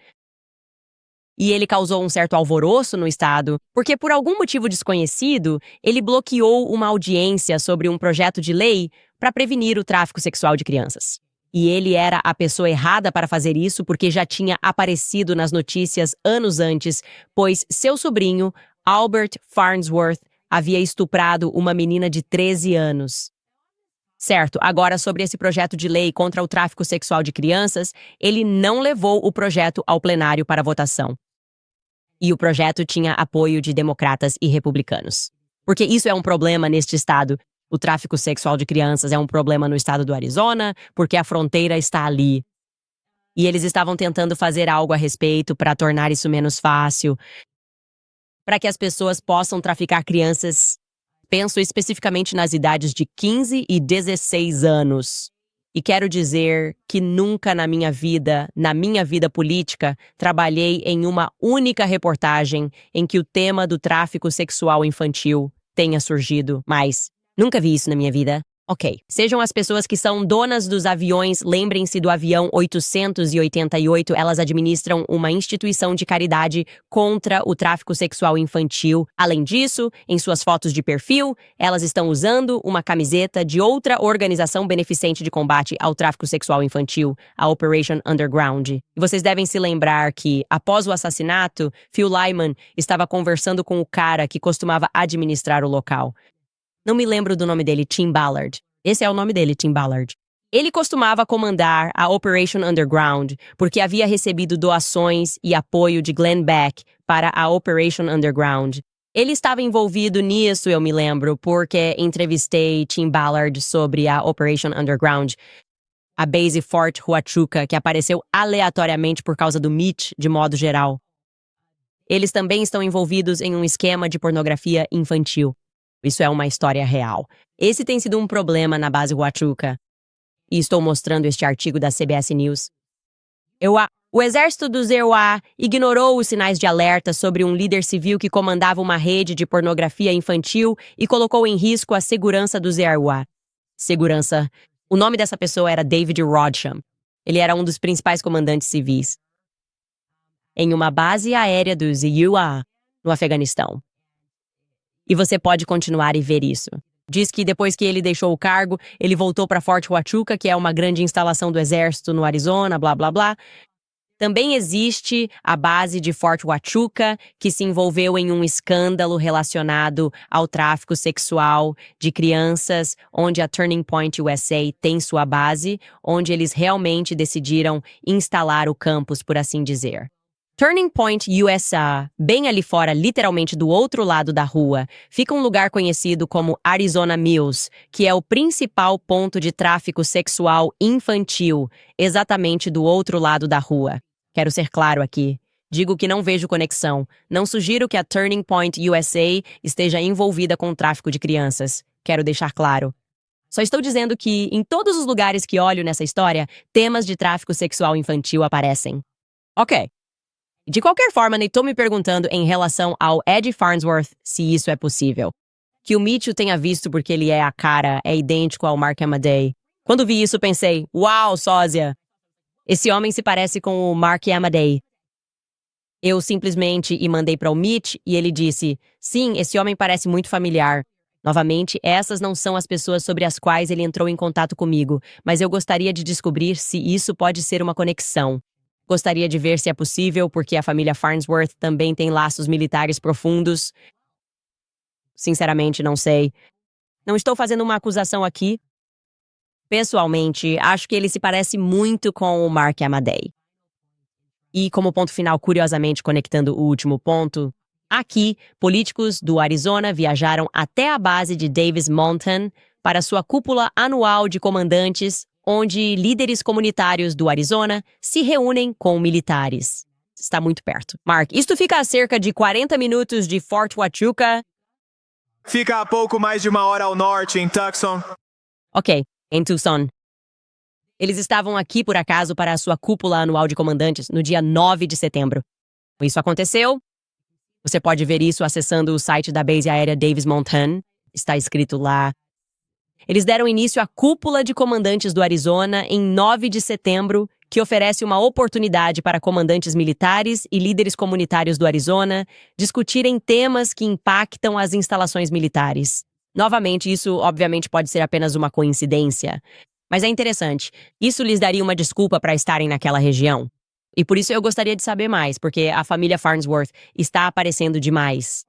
E ele causou um certo alvoroço no estado, porque por algum motivo desconhecido, ele bloqueou uma audiência sobre um projeto de lei para prevenir o tráfico sexual de crianças. E ele era a pessoa errada para fazer isso porque já tinha aparecido nas notícias anos antes, pois seu sobrinho, Albert Farnsworth, havia estuprado uma menina de 13 anos. Certo, agora sobre esse projeto de lei contra o tráfico sexual de crianças, ele não levou o projeto ao plenário para votação. E o projeto tinha apoio de democratas e republicanos. Porque isso é um problema neste estado. O tráfico sexual de crianças é um problema no estado do Arizona, porque a fronteira está ali. E eles estavam tentando fazer algo a respeito para tornar isso menos fácil, para que as pessoas possam traficar crianças. Penso especificamente nas idades de 15 e 16 anos. E quero dizer que nunca na minha vida política, trabalhei em uma única reportagem em que o tema do tráfico sexual infantil tenha surgido, mas nunca vi isso na minha vida. Ok. Sejam as pessoas que são donas dos aviões, lembrem-se do avião 888, elas administram uma instituição de caridade contra o tráfico sexual infantil. Além disso, em suas fotos de perfil, elas estão usando uma camiseta de outra organização beneficente de combate ao tráfico sexual infantil, a Operation Underground. E vocês devem se lembrar que, após o assassinato, Phil Lyman estava conversando com o cara que costumava administrar o local. Não me lembro do nome dele, Tim Ballard. Esse é o nome dele, Tim Ballard. Ele costumava comandar a Operation Underground porque havia recebido doações e apoio de Glenn Beck para a Operation Underground. Ele estava envolvido nisso, eu me lembro, porque entrevistei Tim Ballard sobre a Operation Underground, a base Fort Huachuca, que apareceu aleatoriamente por causa do Mitch, de modo geral. Eles também estão envolvidos em um esquema de pornografia infantil. Isso é uma história real. Esse tem sido um problema na base Huachuca. E estou mostrando este artigo da CBS News. O exército do ZEUA ignorou os sinais de alerta sobre um líder civil que comandava uma rede de pornografia infantil e colocou em risco a segurança do ZEUA. Segurança. O nome dessa pessoa era David Rodsham. Ele era um dos principais comandantes civis em uma base aérea do ZEUA, no Afeganistão. E você pode continuar e ver isso. Diz que depois que ele deixou o cargo, ele voltou para Fort Huachuca, que é uma grande instalação do exército no Arizona, blá, blá, blá. Também existe a base de Fort Huachuca, que se envolveu em um escândalo relacionado ao tráfico sexual de crianças, onde a Turning Point USA tem sua base, onde eles realmente decidiram instalar o campus, por assim dizer. Turning Point USA, bem ali fora, literalmente do outro lado da rua, fica um lugar conhecido como Arizona Mills, que é o principal ponto de tráfico sexual infantil, exatamente do outro lado da rua. Quero ser claro aqui. Digo que não vejo conexão. Não sugiro que a Turning Point USA esteja envolvida com o tráfico de crianças. Quero deixar claro. Só estou dizendo que, em todos os lugares que olho nessa história, temas de tráfico sexual infantil aparecem. Ok. De qualquer forma, estou me perguntando em relação ao Ed Farnsworth se isso é possível. Que o Mitchell tenha visto porque ele é a cara, é idêntico ao Mark Amadei. Quando vi isso, pensei, uau, sósia! Esse homem se parece com o Mark Amadei. Eu simplesmente mandei para o Mitch e ele disse: sim, esse homem parece muito familiar. Novamente, essas não são as pessoas sobre as quais ele entrou em contato comigo, mas eu gostaria de descobrir se isso pode ser uma conexão. Gostaria de ver se é possível, porque a família Farnsworth também tem laços militares profundos. Sinceramente, não sei. Não estou fazendo uma acusação aqui. Pessoalmente, acho que ele se parece muito com o Mark Amadei. E como ponto final, curiosamente conectando o último ponto, aqui, políticos do Arizona viajaram até a base de Davis Mountain para sua cúpula anual de comandantes, onde líderes comunitários do Arizona se reúnem com militares. Está muito perto. Mark, isto fica a cerca de 40 minutos de Fort Huachuca. Fica a pouco mais de 1 hora ao norte, em Tucson. Ok, em Tucson. Eles estavam aqui, por acaso, para a sua cúpula anual de comandantes no dia 9 de setembro. Isso aconteceu. Você pode ver isso acessando o site da base aérea Davis Mountain. Está escrito lá. Eles deram início à cúpula de comandantes do Arizona em 9 de setembro, que oferece uma oportunidade para comandantes militares e líderes comunitários do Arizona discutirem temas que impactam as instalações militares. Novamente, isso obviamente pode ser apenas uma coincidência. Mas é interessante. Isso lhes daria uma desculpa para estarem naquela região. E por isso eu gostaria de saber mais, porque a família Farnsworth está aparecendo demais.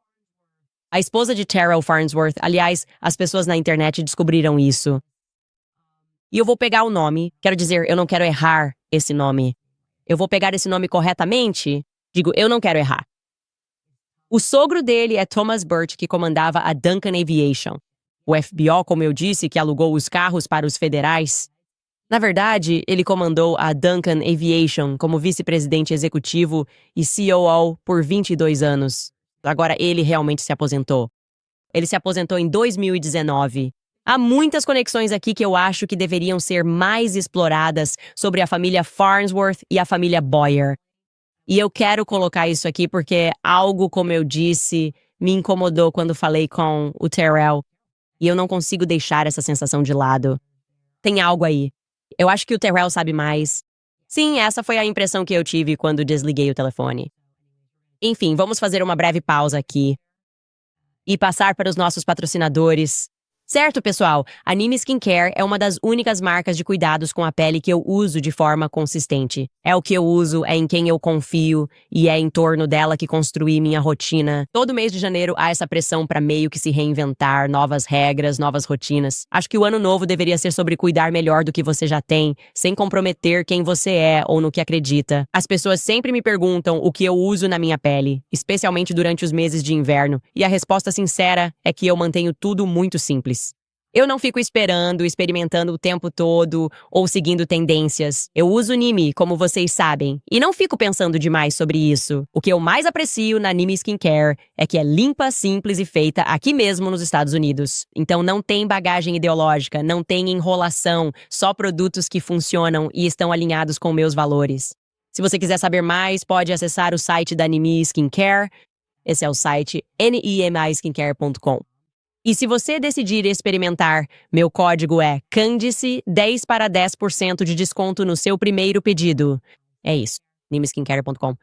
A esposa de Terrell Farnsworth, aliás, as pessoas na internet descobriram isso. E eu vou pegar o nome, quero dizer, eu não quero errar esse nome. Eu vou pegar esse nome corretamente? Digo, eu não quero errar. O sogro dele é Thomas Burt, que comandava a Duncan Aviation. O FBO, como eu disse, que alugou os carros para os federais. Na verdade, ele comandou a Duncan Aviation como vice-presidente executivo e COO por 22 anos. Agora ele realmente se aposentou. Ele se aposentou em 2019. Há muitas conexões aqui que eu acho que deveriam ser mais exploradas sobre a família Farnsworth e a família Boyer. E eu quero colocar isso aqui porque algo, como eu disse, me incomodou quando falei com o Terrell. E eu não consigo deixar essa sensação de lado. Tem algo aí. Eu acho que o Terrell sabe mais. Sim, essa foi a impressão que eu tive quando desliguei o telefone. Enfim, vamos fazer uma breve pausa aqui e passar para os nossos patrocinadores. Certo, pessoal, a Nime Skincare é uma das únicas marcas de cuidados com a pele que eu uso de forma consistente. É o que eu uso, é em quem eu confio e é em torno dela que construí minha rotina. Todo mês de janeiro há essa pressão para meio que se reinventar, novas regras, novas rotinas. Acho que o ano novo deveria ser sobre cuidar melhor do que você já tem, sem comprometer quem você é ou no que acredita. As pessoas sempre me perguntam o que eu uso na minha pele, especialmente durante os meses de inverno, e a resposta sincera é que eu mantenho tudo muito simples. Eu não fico esperando, experimentando o tempo todo ou seguindo tendências. Eu uso Nime, como vocês sabem, e não fico pensando demais sobre isso. O que eu mais aprecio na Nime Skincare é que é limpa, simples e feita aqui mesmo nos Estados Unidos. Então não tem bagagem ideológica, não tem enrolação, só produtos que funcionam e estão alinhados com meus valores. Se você quiser saber mais, pode acessar o site da Nime Skincare. Esse é o site nimiskincare.com. E se você decidir experimentar, meu código é Candice10 para 10% de desconto no seu primeiro pedido. É isso, nimeskincare.com.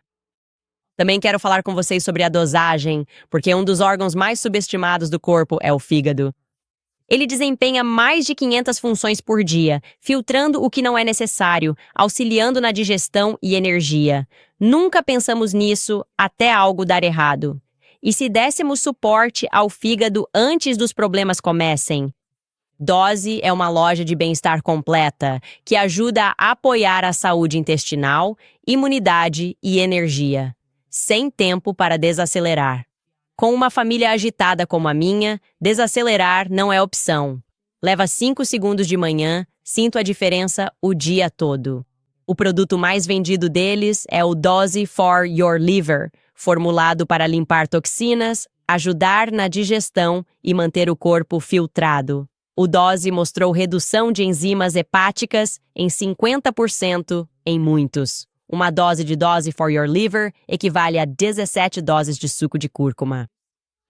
Também quero falar com vocês sobre a dosagem, porque um dos órgãos mais subestimados do corpo é o fígado. Ele desempenha mais de 500 funções por dia, filtrando o que não é necessário, auxiliando na digestão e energia. Nunca pensamos nisso até algo dar errado. E se dessemos suporte ao fígado antes dos problemas comecem? Dose é uma loja de bem-estar completa que ajuda a apoiar a saúde intestinal, imunidade e energia, sem tempo para desacelerar. Com uma família agitada como a minha, desacelerar não é opção. Leva 5 segundos de manhã, sinto a diferença o dia todo. O produto mais vendido deles é o Dose for Your Liver, formulado para limpar toxinas, ajudar na digestão e manter o corpo filtrado. O Dose mostrou redução de enzimas hepáticas em 50% em muitos. Uma dose de Dose for Your Liver equivale a 17 doses de suco de cúrcuma.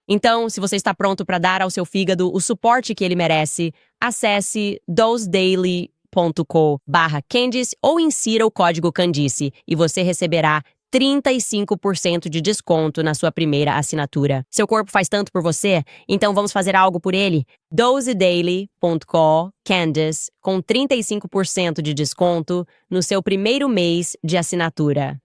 Então, se você está pronto para dar ao seu fígado o suporte que ele merece, acesse dosedaily.co/Candice ou insira o código Candice e você receberá 35% de desconto na sua primeira assinatura. Seu corpo faz tanto por você? Então vamos fazer algo por ele? dosedaily.co/Candice com 35% de desconto no seu primeiro mês de assinatura.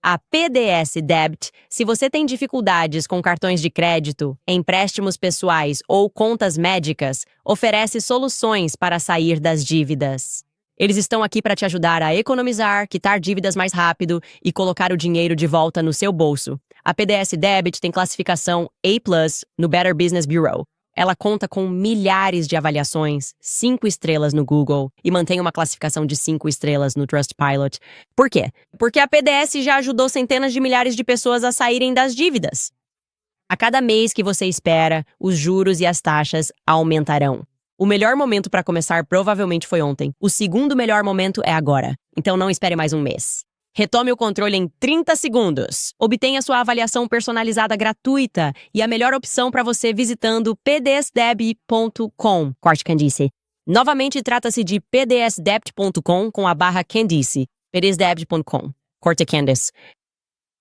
A PDS Debt, se você tem dificuldades com cartões de crédito, empréstimos pessoais ou contas médicas, oferece soluções para sair das dívidas. Eles estão aqui para te ajudar a economizar, quitar dívidas mais rápido e colocar o dinheiro de volta no seu bolso. A PDS Debit tem classificação A+ no Better Business Bureau. Ela conta com milhares de avaliações, 5 estrelas no Google e mantém uma classificação de 5 estrelas no Trustpilot. Por quê? Porque a PDS já ajudou centenas de milhares de pessoas a saírem das dívidas. A cada mês que você espera, os juros e as taxas aumentarão. O melhor momento para começar provavelmente foi ontem. O segundo melhor momento é agora. Então não espere mais um mês. Retome o controle em 30 segundos. Obtenha sua avaliação personalizada gratuita e a melhor opção para você visitando pdsdeb.com. Corte Candice. Novamente, trata-se de pdsdebt.com com a barra Candice. pdsdebt.com. Corte Candice.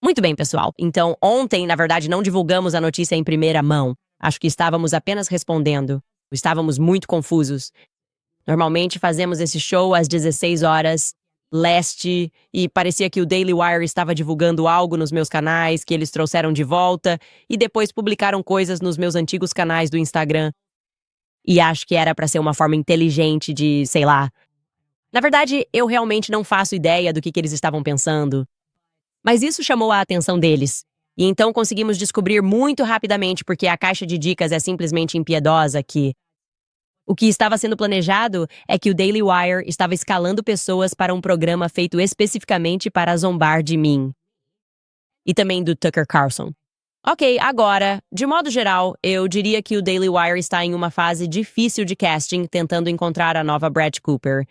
Muito bem, pessoal. Então, ontem, na verdade, não divulgamos a notícia em primeira mão. Acho que estávamos apenas respondendo. Estávamos muito confusos. Normalmente fazemos esse show às 16 horas, leste, e parecia que o Daily Wire estava divulgando algo nos meus canais, que eles trouxeram de volta, e depois publicaram coisas nos meus antigos canais do Instagram. E acho que era para ser uma forma inteligente de, sei lá. Na verdade, eu realmente não faço ideia do que eles estavam pensando. Mas isso chamou a atenção deles. E então conseguimos descobrir muito rapidamente, porque a caixa de dicas é simplesmente impiedosa, que o que estava sendo planejado é que o Daily Wire estava escalando pessoas para um programa feito especificamente para zombar de mim. E também do Tucker Carlson. Ok, agora, de modo geral, eu diria que o Daily Wire está em uma fase difícil de casting, tentando encontrar a nova Brett Cooper.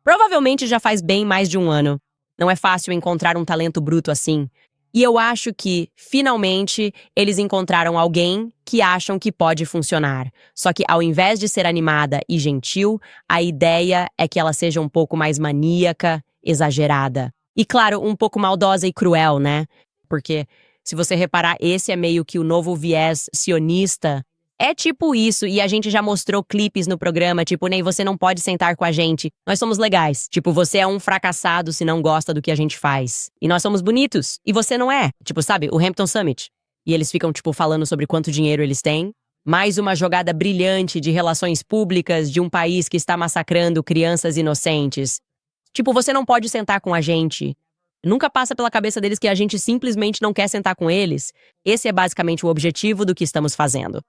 Provavelmente já faz bem mais de um ano. Não é fácil encontrar um talento bruto assim. E eu acho que, finalmente, eles encontraram alguém que acham que pode funcionar. Só que, ao invés de ser animada e gentil, a ideia é que ela seja um pouco mais maníaca, exagerada. E, claro, um pouco maldosa e cruel, né? Porque, se você reparar, esse é meio que o novo viés sionista. É tipo isso, e a gente já mostrou clipes no programa, tipo, Ney, você não pode sentar com a gente. Nós somos legais. Tipo, você é um fracassado se não gosta do que a gente faz. E nós somos bonitos, e você não é. Tipo, sabe, o Hampton Summit. E eles ficam, tipo, falando sobre quanto dinheiro eles têm. Mais uma jogada brilhante de relações públicas de um país que está massacrando crianças inocentes. Tipo, você não pode sentar com a gente. Nunca passa pela cabeça deles que a gente simplesmente não quer sentar com eles. Esse é basicamente o objetivo do que estamos fazendo.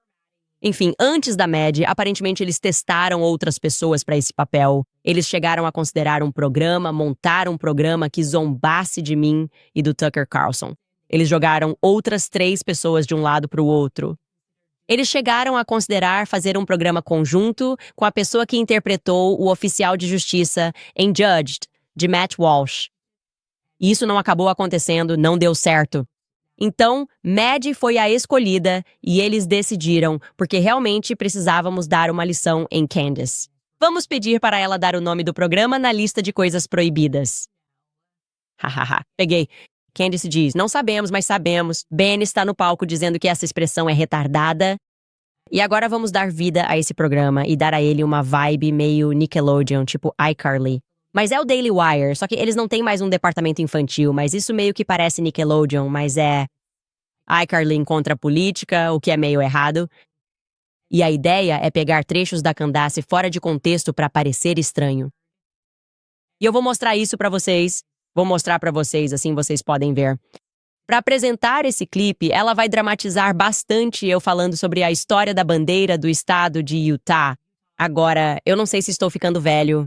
Enfim, antes da MED, aparentemente eles testaram outras pessoas para esse papel. Eles chegaram a considerar montar um programa que zombasse de mim e do Tucker Carlson. Eles jogaram outras 3 pessoas de um lado para o outro. Eles chegaram a considerar fazer um programa conjunto com a pessoa que interpretou o oficial de justiça em Judged, de Matt Walsh. E isso não acabou acontecendo, não deu certo. Então, Maddie foi a escolhida e eles decidiram, porque realmente precisávamos dar uma lição em Candice. Vamos pedir para ela dar o nome do programa na lista de coisas proibidas. Hahaha, peguei. Candice diz, não sabemos, mas sabemos. Ben está no palco dizendo que essa expressão é retardada. E agora vamos dar vida a esse programa e dar a ele uma vibe meio Nickelodeon, tipo iCarly. Mas é o Daily Wire, só que eles não têm mais um departamento infantil, mas isso meio que parece Nickelodeon, mas é iCarly encontra política, o que é meio errado. E a ideia é pegar trechos da Candace fora de contexto para parecer estranho. E eu vou mostrar isso para vocês. Vou mostrar para vocês, assim vocês podem ver. Para apresentar esse clipe, ela vai dramatizar bastante eu falando sobre a história da bandeira do estado de Utah. Agora, eu não sei se estou ficando velho.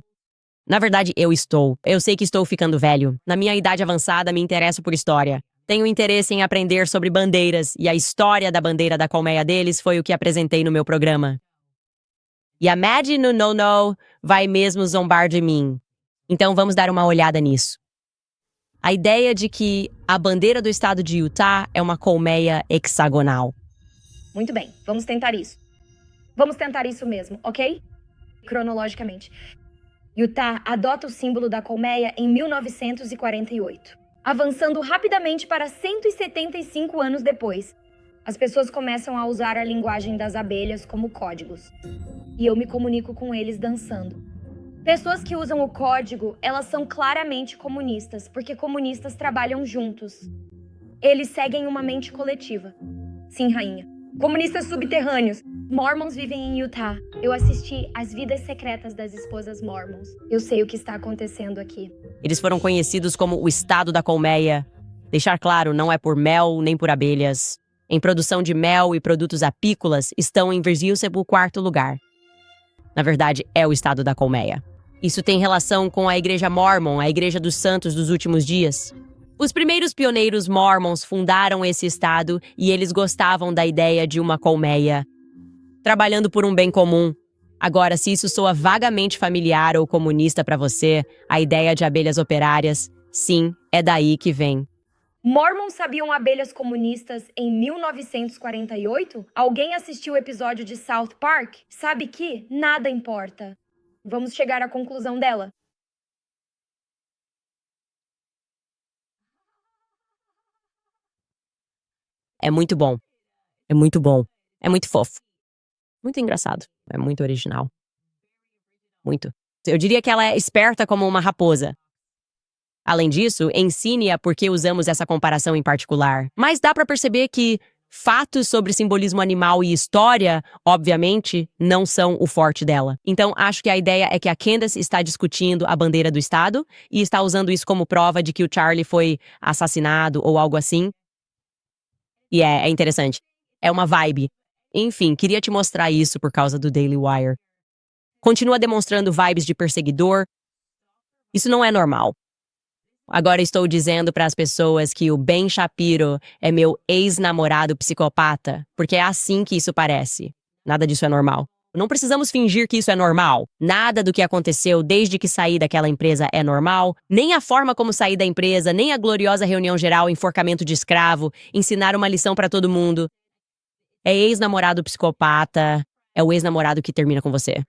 Na verdade, eu estou. Eu sei que estou ficando velho. Na minha idade avançada, me interesso por história. Tenho interesse em aprender sobre bandeiras, e a história da bandeira da colmeia deles foi o que apresentei no meu programa. E a Maddie no No vai mesmo zombar de mim. Então vamos dar uma olhada nisso. A ideia de que a bandeira do estado de Utah é uma colmeia hexagonal. Muito bem, vamos tentar isso. Vamos tentar isso mesmo, ok? Cronologicamente. Utah adota o símbolo da colmeia em 1948. avançando rapidamente para 175 anos depois. As pessoas começam a usar a linguagem das abelhas como códigos. E eu me comunico com eles dançando. Pessoas que usam o código, elas são claramente comunistas, porque comunistas trabalham juntos. Eles seguem uma mente coletiva. Sim, rainha. Comunistas subterrâneos. Mormons vivem em Utah. Eu assisti As Vidas Secretas das Esposas Mormons. Eu sei o que está acontecendo aqui. Eles foram conhecidos como o Estado da Colmeia. Deixar claro, não é por mel nem por abelhas. Em produção de mel e produtos apícolas, estão em versículo 4º lugar. Na verdade, é o Estado da Colmeia. Isso tem relação com a Igreja Mormon, a Igreja dos Santos dos Últimos Dias. Os primeiros pioneiros mormons fundaram esse estado e eles gostavam da ideia de uma colmeia, trabalhando por um bem comum. Agora, se isso soa vagamente familiar ou comunista para você, a ideia de abelhas operárias, sim, é daí que vem. Mormons sabiam abelhas comunistas em 1948? Alguém assistiu o episódio de South Park? Sabe que nada importa. Vamos chegar à conclusão dela. É muito bom. É muito bom. É muito fofo. Muito engraçado. É muito original. Muito. Eu diria que ela é esperta como uma raposa. Além disso, ensine-a por que usamos essa comparação em particular. Mas dá pra perceber que fatos sobre simbolismo animal e história, obviamente, não são o forte dela. Então, acho que a ideia é que a Candace está discutindo a bandeira do Estado e está usando isso como prova de que o Charlie foi assassinado ou algo assim. E é interessante. É uma vibe. Enfim, queria te mostrar isso por causa do Daily Wire. Continua demonstrando vibes de perseguidor. Isso não é normal. Agora estou dizendo para as pessoas que o Ben Shapiro é meu ex-namorado psicopata, porque é assim que isso parece. Nada disso é normal. Não precisamos fingir que isso é normal. Nada do que aconteceu desde que saí daquela empresa é normal. Nem a forma como saí da empresa, nem a gloriosa reunião geral, enforcamento de escravo, ensinar uma lição para todo mundo. É ex-namorado psicopata, é o ex-namorado que termina com você.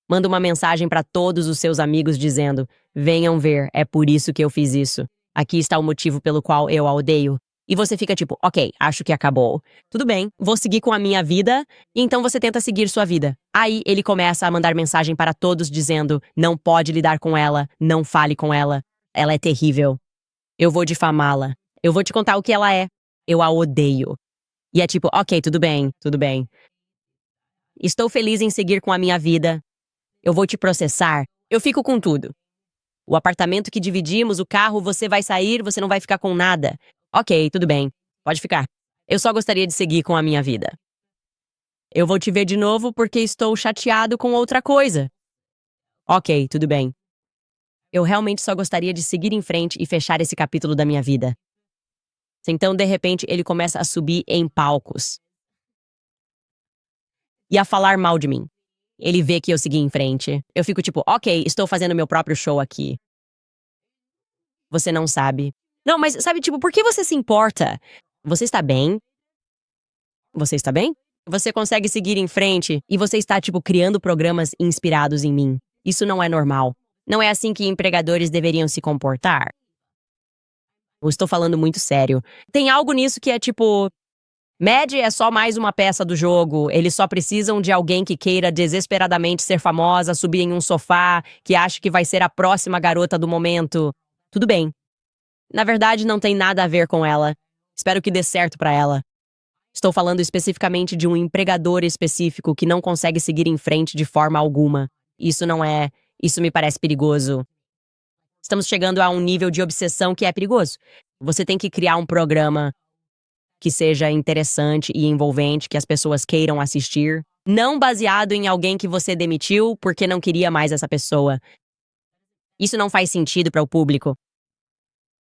Manda uma mensagem para todos os seus amigos dizendo: venham ver, é por isso que eu fiz isso. Aqui está o motivo pelo qual eu a odeio. E você fica tipo, ok, acho que acabou. Tudo bem, vou seguir com a minha vida. E então você tenta seguir sua vida. Aí ele começa a mandar mensagem para todos dizendo: não pode lidar com ela, não fale com ela. Ela é terrível. Eu vou difamá-la. Eu vou te contar o que ela é. Eu a odeio. E é tipo, ok, tudo bem, tudo bem. Estou feliz em seguir com a minha vida. Eu vou te processar. Eu fico com tudo. O apartamento que dividimos, o carro, você vai sair, você não vai ficar com nada. Ok, tudo bem. Pode ficar. Eu só gostaria de seguir com a minha vida. Eu vou te ver de novo porque estou chateado com outra coisa. Ok, tudo bem. Eu realmente só gostaria de seguir em frente e fechar esse capítulo da minha vida. Então, de repente, ele começa a subir em palcos e a falar mal de mim. Ele vê que eu segui em frente. Eu fico tipo, ok, estou fazendo meu próprio show aqui. Você não sabe. Não, mas sabe, tipo, por que você se importa? Você está bem? Você está bem? Você consegue seguir em frente e você está, tipo, criando programas inspirados em mim. Isso não é normal. Não é assim que empregadores deveriam se comportar. Eu estou falando muito sério. Tem algo nisso que é tipo... Mad é só mais uma peça do jogo. Eles só precisam de alguém que queira desesperadamente ser famosa, subir em um sofá, que acha que vai ser a próxima garota do momento. Tudo bem. Na verdade, não tem nada a ver com ela. Espero que dê certo pra ela. Estou falando especificamente de um empregador específico que não consegue seguir em frente de forma alguma. Isso não é... Isso me parece perigoso. Estamos chegando a um nível de obsessão que é perigoso. Você tem que criar um programa que seja interessante e envolvente, que as pessoas queiram assistir, não baseado em alguém que você demitiu porque não queria mais essa pessoa. Isso não faz sentido para o público.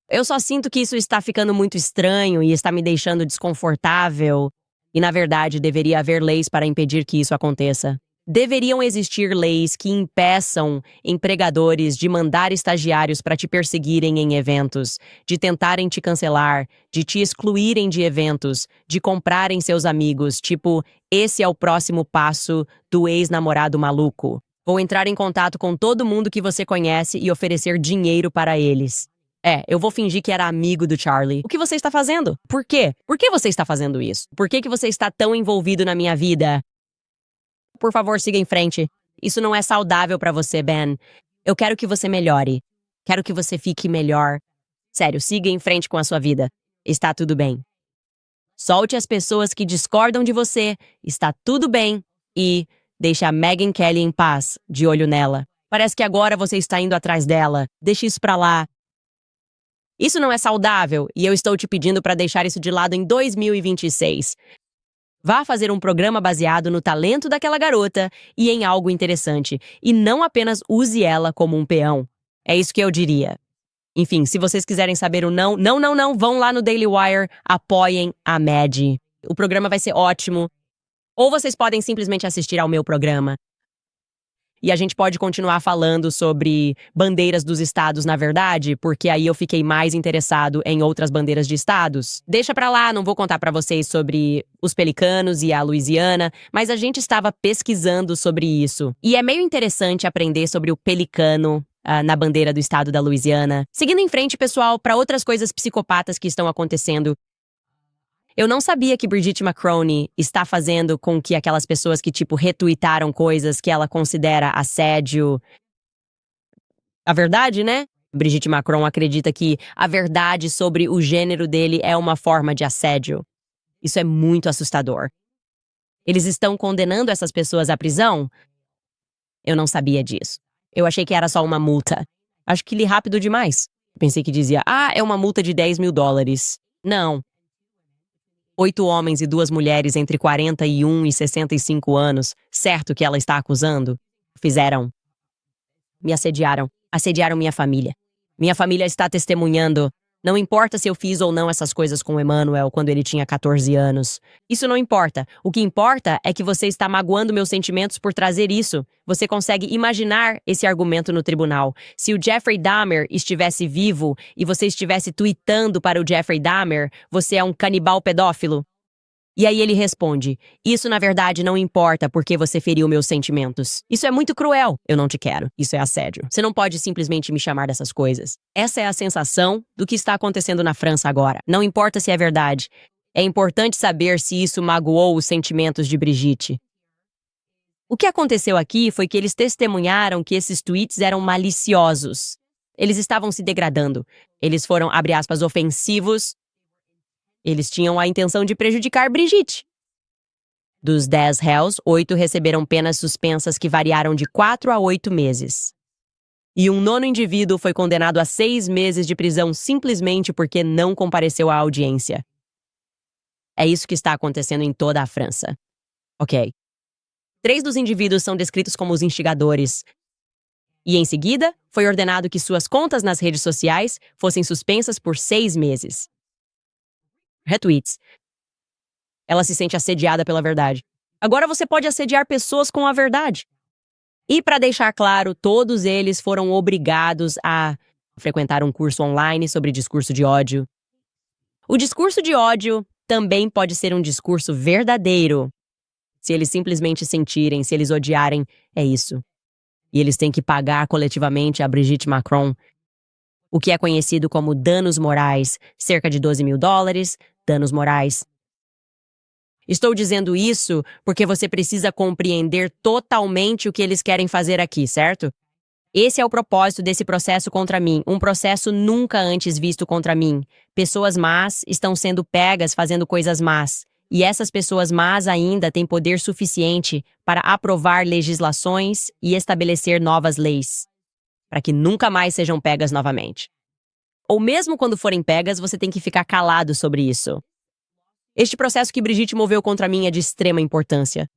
Eu só sinto que isso está ficando muito estranho e está me deixando desconfortável. E, na verdade, deveria haver leis para impedir que isso aconteça. Deveriam existir leis que impeçam empregadores de mandar estagiários para te perseguirem em eventos, de tentarem te cancelar, de te excluírem de eventos, de comprarem seus amigos. Tipo, esse é o próximo passo do ex-namorado maluco. Vou entrar em contato com todo mundo que você conhece e oferecer dinheiro para eles. Eu vou fingir que era amigo do Charlie. O que você está fazendo? Por quê? Por que você está fazendo isso? Por que você está tão envolvido na minha vida? Por favor, siga em frente. Isso não é saudável pra você, Ben. Eu quero que você melhore. Quero que você fique melhor. Sério, siga em frente com a sua vida. Está tudo bem. Solte as pessoas que discordam de você. Está tudo bem. E deixe a Megyn Kelly em paz, de olho nela. Parece que agora você está indo atrás dela. Deixe isso pra lá. Isso não é saudável e eu estou te pedindo para deixar isso de lado em 2026. Vá fazer um programa baseado no talento daquela garota e em algo interessante, e não apenas use ela como um peão. É isso que eu diria. Enfim, se vocês quiserem saber o não, vão lá no Daily Wire, apoiem a Maddie. O programa vai ser ótimo. Ou vocês podem simplesmente assistir ao meu programa. E a gente pode continuar falando sobre bandeiras dos estados, na verdade, porque aí eu fiquei mais interessado em outras bandeiras de estados. Deixa pra lá, não vou contar pra vocês sobre os Pelicanos e a Louisiana, mas a gente estava pesquisando sobre isso. E é meio interessante aprender sobre o pelicano na bandeira do estado da Louisiana. Seguindo em frente, pessoal, para outras coisas psicopatas que estão acontecendo. Eu não sabia que Brigitte Macron está fazendo com que aquelas pessoas que, retuitaram coisas que ela considera assédio. A verdade, né? Brigitte Macron acredita que a verdade sobre o gênero dele é uma forma de assédio. Isso é muito assustador. Eles estão condenando essas pessoas à prisão? Eu não sabia disso. Eu achei que era só uma multa. Acho que li rápido demais. Pensei que dizia, é uma multa de $10.000. Não. 8 homens e 2 mulheres entre 41 e 65 anos, certo que ela está acusando, fizeram. Me assediaram. Assediaram minha família. Minha família está testemunhando. Não importa se eu fiz ou não essas coisas com o Emmanuel quando ele tinha 14 anos. Isso não importa. O que importa é que você está magoando meus sentimentos por trazer isso. Você consegue imaginar esse argumento no tribunal. Se o Jeffrey Dahmer estivesse vivo e você estivesse tweetando para o Jeffrey Dahmer, você é um canibal pedófilo? E aí ele responde, isso na verdade não importa porque você feriu meus sentimentos. Isso é muito cruel. Eu não te quero. Isso é assédio. Você não pode simplesmente me chamar dessas coisas. Essa é a sensação do que está acontecendo na França agora. Não importa se é verdade. É importante saber se isso magoou os sentimentos de Brigitte. O que aconteceu aqui foi que eles testemunharam que esses tweets eram maliciosos. Eles estavam se degradando. Eles foram, abre aspas, ofensivos. Eles tinham a intenção de prejudicar Brigitte. Dos 10 réus, 8 receberam penas suspensas que variaram de 4 a 8 meses. E um nono indivíduo foi condenado a 6 meses de prisão simplesmente porque não compareceu à audiência. É isso que está acontecendo em toda a França. Ok. 3 dos indivíduos são descritos como os instigadores. E em seguida, foi ordenado que suas contas nas redes sociais fossem suspensas por 6 meses. Retweets. Ela se sente assediada pela verdade. Agora você pode assediar pessoas com a verdade. E para deixar claro, todos eles foram obrigados a frequentar um curso online sobre discurso de ódio. O discurso de ódio também pode ser um discurso verdadeiro. Se eles simplesmente sentirem, se eles odiarem, é isso. E eles têm que pagar coletivamente a Brigitte Macron o que é conhecido como danos morais, cerca de $12.000, danos morais. Estou dizendo isso porque você precisa compreender totalmente o que eles querem fazer aqui, certo? Esse é o propósito desse processo contra mim, um processo nunca antes visto contra mim. Pessoas más estão sendo pegas fazendo coisas más, e essas pessoas más ainda têm poder suficiente para aprovar legislações e estabelecer novas leis, para que nunca mais sejam pegas novamente. Ou mesmo quando forem pegas, você tem que ficar calado sobre isso. Este processo que Brigitte moveu contra mim é de extrema importância.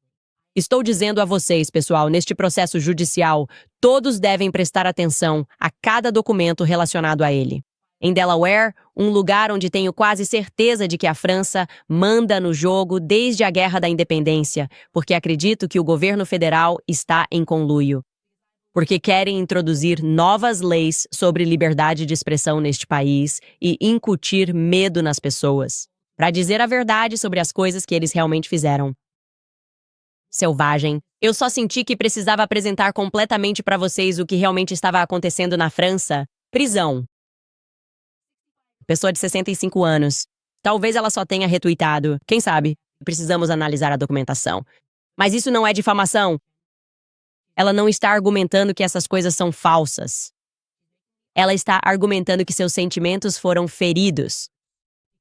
Estou dizendo a vocês, pessoal, neste processo judicial, todos devem prestar atenção a cada documento relacionado a ele. Em Delaware, um lugar onde tenho quase certeza de que a França manda no jogo desde a Guerra da Independência, porque acredito que o governo federal está em conluio. Porque querem introduzir novas leis sobre liberdade de expressão neste país e incutir medo nas pessoas, para dizer a verdade sobre as coisas que eles realmente fizeram. Selvagem. Eu só senti que precisava apresentar completamente para vocês o que realmente estava acontecendo na França. Prisão. pessoa de 65 anos. Talvez ela só tenha retuitado. Quem sabe? Precisamos analisar a documentação. Mas isso não é difamação. Ela não está argumentando que essas coisas são falsas. Ela está argumentando que seus sentimentos foram feridos.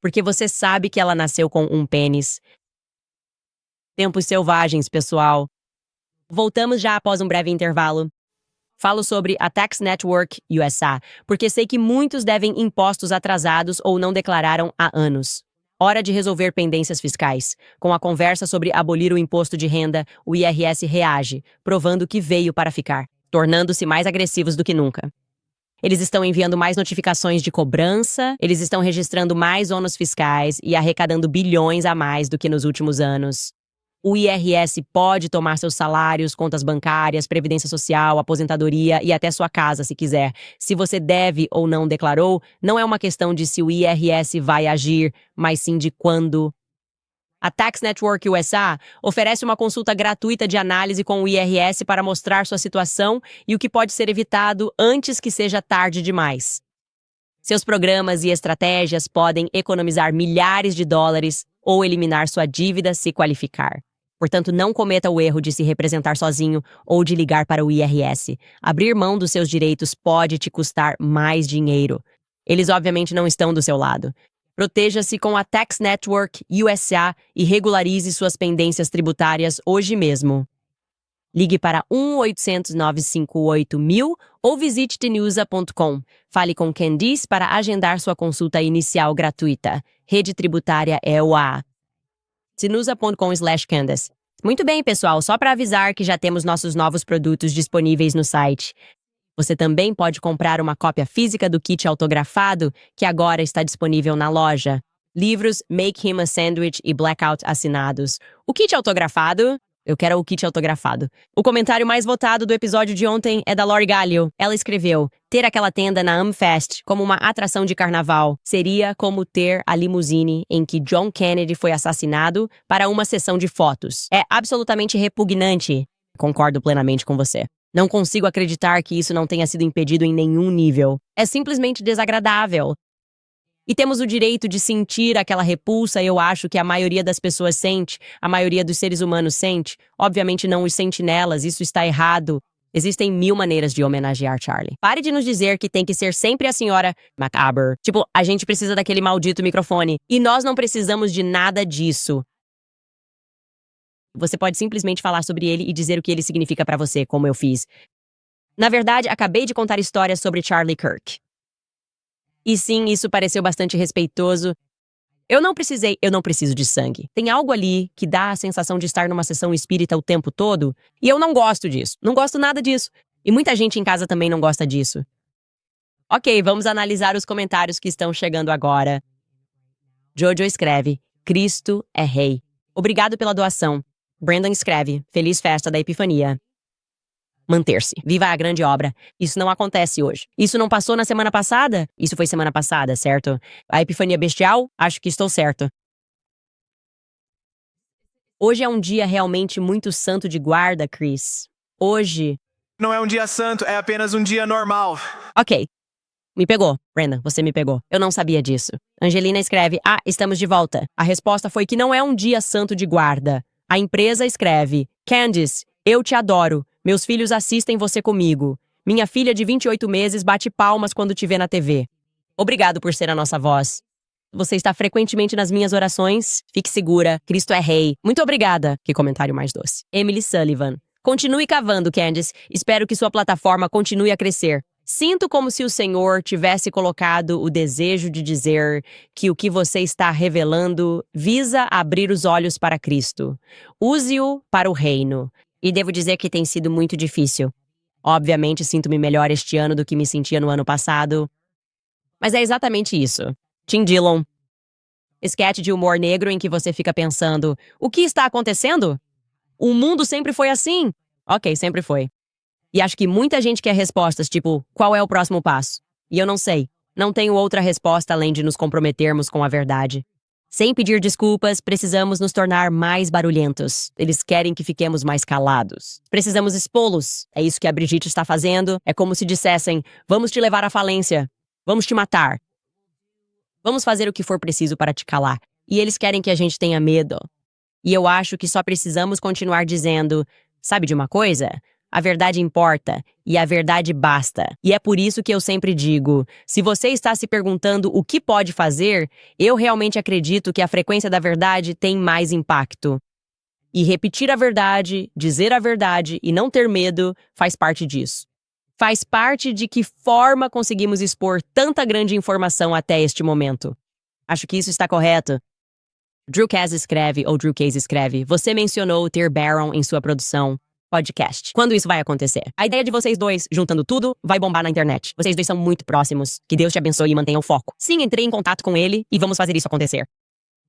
Porque você sabe que ela nasceu com um pênis. Tempos selvagens, pessoal. Voltamos já após um breve intervalo. Falo sobre a Tax Network USA, porque sei que muitos devem impostos atrasados ou não declararam há anos. Hora de resolver pendências fiscais. Com a conversa sobre abolir o imposto de renda, o IRS reage, provando que veio para ficar, tornando-se mais agressivos do que nunca. Eles estão enviando mais notificações de cobrança, eles estão registrando mais ônus fiscais e arrecadando bilhões a mais do que nos últimos anos. O IRS pode tomar seus salários, contas bancárias, previdência social, aposentadoria e até sua casa, se quiser. Se você deve ou não declarou, não é uma questão de se o IRS vai agir, mas sim de quando. A Tax Network USA oferece uma consulta gratuita de análise com o IRS para mostrar sua situação e o que pode ser evitado antes que seja tarde demais. Seus programas e estratégias podem economizar milhares de dólares ou eliminar sua dívida se qualificar. Portanto, não cometa o erro de se representar sozinho ou de ligar para o IRS. Abrir mão dos seus direitos pode te custar mais dinheiro. Eles obviamente não estão do seu lado. Proteja-se com a Tax Network USA e regularize suas pendências tributárias hoje mesmo. Ligue para 1-800-958-1000 ou visite tenusa.com. Fale com Candice para agendar sua consulta inicial gratuita. Rede tributária EUA. tenusa.com/Candice. Muito bem, pessoal, só para avisar que já temos nossos novos produtos disponíveis no site. Você também pode comprar uma cópia física do kit autografado, que agora está disponível na loja. Livros Make Him a Sandwich e Blackout assinados. O kit autografado... Eu quero o kit autografado. O comentário mais votado do episódio de ontem é da Lori Gallo. Ela escreveu: ter aquela tenda na Amfest como uma atração de carnaval seria como ter a limusine em que John Kennedy foi assassinado para uma sessão de fotos. É absolutamente repugnante. Concordo plenamente com você. Não consigo acreditar que isso não tenha sido impedido em nenhum nível. É simplesmente desagradável. E temos o direito de sentir aquela repulsa, eu acho que a maioria das pessoas sente, a maioria dos seres humanos sente. Obviamente não os sentinelas, isso está errado. Existem 1000 maneiras de homenagear Charlie. Pare de nos dizer que tem que ser sempre a senhora Macabre. Tipo, a gente precisa daquele maldito microfone. E nós não precisamos de nada disso. Você pode simplesmente falar sobre ele e dizer o que ele significa pra você, como eu fiz. Na verdade, acabei de contar histórias sobre Charlie Kirk. E sim, isso pareceu bastante respeitoso. Eu não preciso de sangue. Tem algo ali que dá a sensação de estar numa sessão espírita o tempo todo, e eu não gosto disso. Não gosto nada disso. E muita gente em casa também não gosta disso. Ok, vamos analisar os comentários que estão chegando agora. Jojo escreve: Cristo é rei. Obrigado pela doação. Brandon escreve: Feliz festa da Epifania. Manter-se. Viva a grande obra. Isso não acontece hoje. Isso não passou na semana passada? Isso foi semana passada, certo? A Epifania Bestial? Acho que estou certo. Hoje é um dia realmente muito santo de guarda, Chris. Hoje... Não é um dia santo, é apenas um dia normal. Ok. Me pegou, Brandon, você me pegou. Eu não sabia disso. Angelina escreve: estamos de volta. A resposta foi que não é um dia santo de guarda. A empresa escreve: Candice, eu te adoro. Meus filhos assistem você comigo. Minha filha de 28 meses bate palmas quando te vê na TV. Obrigado por ser a nossa voz. Você está frequentemente nas minhas orações. Fique segura. Cristo é rei. Muito obrigada. Que comentário mais doce. Emily Sullivan. Continue cavando, Candice. Espero que sua plataforma continue a crescer. Sinto como se o Senhor tivesse colocado o desejo de dizer que o que você está revelando visa abrir os olhos para Cristo. Use-o para o reino. E devo dizer que tem sido muito difícil. Obviamente, sinto-me melhor este ano do que me sentia no ano passado. Mas é exatamente isso. Tim Dillon. Esquete de humor negro em que você fica pensando: o que está acontecendo? O mundo sempre foi assim. Ok, sempre foi. E acho que muita gente quer respostas, tipo, qual é o próximo passo? E eu não sei. Não tenho outra resposta além de nos comprometermos com a verdade. Sem pedir desculpas, precisamos nos tornar mais barulhentos. Eles querem que fiquemos mais calados. Precisamos expô-los. É isso que a Brigitte está fazendo. É como se dissessem: vamos te levar à falência. Vamos te matar. Vamos fazer o que for preciso para te calar. E eles querem que a gente tenha medo. E eu acho que só precisamos continuar dizendo, sabe de uma coisa? A verdade importa, e a verdade basta. E é por isso que eu sempre digo, se você está se perguntando o que pode fazer, eu realmente acredito que a frequência da verdade tem mais impacto. E repetir a verdade, dizer a verdade e não ter medo faz parte disso. Faz parte de que forma conseguimos expor tanta grande informação até este momento. Acho que isso está correto. Drew Case escreve, você mencionou ter Baron em sua produção podcast. Quando isso vai acontecer? A ideia de vocês dois, juntando tudo, vai bombar na internet. Vocês dois são muito próximos. Que Deus te abençoe e mantenha o foco. Sim, entrei em contato com ele e vamos fazer isso acontecer.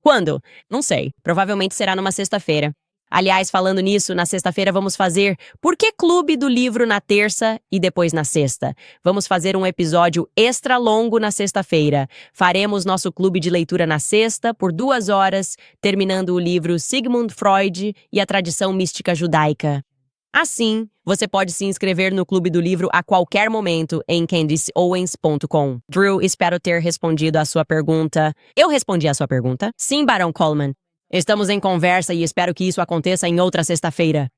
Quando? Não sei. Provavelmente será numa sexta-feira. Aliás, falando nisso, na sexta-feira vamos fazer Por que Clube do Livro na terça e depois na sexta. Vamos fazer um episódio extra longo na sexta-feira. Faremos nosso clube de leitura na sexta, por 2 horas, terminando o livro Sigmund Freud e a Tradição Mística Judaica. Assim, você pode se inscrever no Clube do Livro a qualquer momento em candiceowens.com. Drew, espero ter respondido a sua pergunta. Eu respondi a sua pergunta? Sim, Barão Coleman. Estamos em conversa e espero que isso aconteça em outra sexta-feira.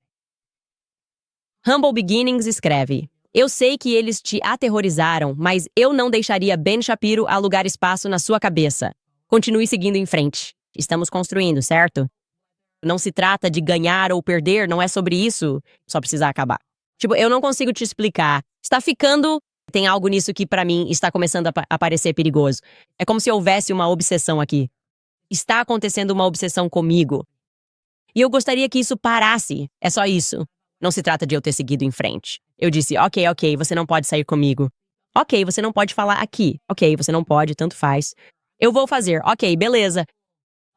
Humble Beginnings escreve, eu sei que eles te aterrorizaram, mas eu não deixaria Ben Shapiro alugar espaço na sua cabeça. Continue seguindo em frente. Estamos construindo, certo? Não se trata de ganhar ou perder, não é sobre isso. Só precisa acabar. Tipo, eu não consigo te explicar. Está ficando... Tem algo nisso que, pra mim, está começando a parecer perigoso. É como se houvesse uma obsessão aqui. Está acontecendo uma obsessão comigo. E eu gostaria que isso parasse. É só isso. Não se trata de eu ter seguido em frente. Eu disse, ok, você não pode sair comigo. Ok, você não pode falar aqui. Ok, você não pode, tanto faz. Eu vou fazer. Ok, beleza.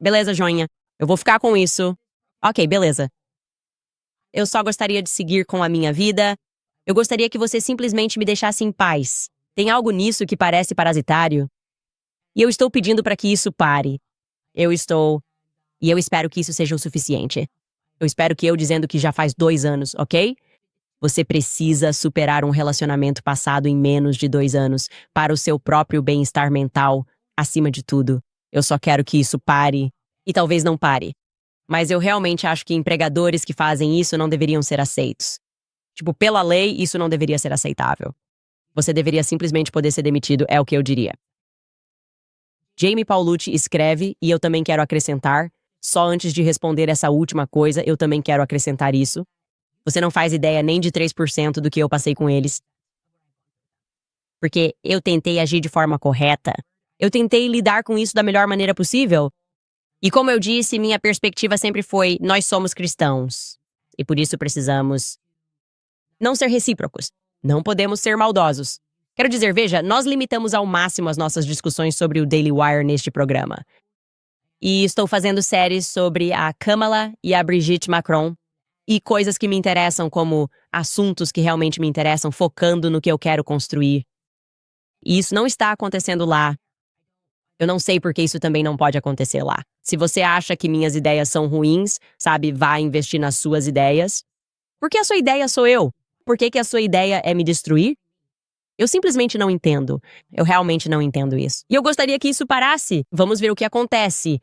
Beleza, joinha. Eu vou ficar com isso. Ok, beleza. Eu só gostaria de seguir com a minha vida. Eu gostaria que você simplesmente me deixasse em paz. Tem algo nisso que parece parasitário. E eu estou pedindo para que isso pare. E eu espero que isso seja o suficiente. Eu espero que eu dizendo que já faz 2 anos, ok? Você precisa superar um relacionamento passado em menos de 2 anos para o seu próprio bem-estar mental, acima de tudo. Eu só quero que isso pare. E talvez não pare. Mas eu realmente acho que empregadores que fazem isso não deveriam ser aceitos. Tipo, pela lei, isso não deveria ser aceitável. Você deveria simplesmente poder ser demitido, é o que eu diria. Jamie Paulucci escreve, e eu também quero acrescentar, só antes de responder essa última coisa, eu também quero acrescentar isso. Você não faz ideia nem de 3% do que eu passei com eles. Porque eu tentei agir de forma correta. Eu tentei lidar com isso da melhor maneira possível. E como eu disse, minha perspectiva sempre foi, nós somos cristãos. E por isso precisamos não ser recíprocos. Não podemos ser maldosos. Quero dizer, veja, nós limitamos ao máximo as nossas discussões sobre o Daily Wire neste programa. E estou fazendo séries sobre a Kamala e a Brigitte Macron e coisas que me interessam como assuntos que realmente me interessam, focando no que eu quero construir. E isso não está acontecendo lá. Eu não sei por que isso também não pode acontecer lá. Se você acha que minhas ideias são ruins, sabe, vá investir nas suas ideias. Por que a sua ideia sou eu? Por que a sua ideia é me destruir? Eu simplesmente não entendo. Eu realmente não entendo isso. E eu gostaria que isso parasse. Vamos ver o que acontece.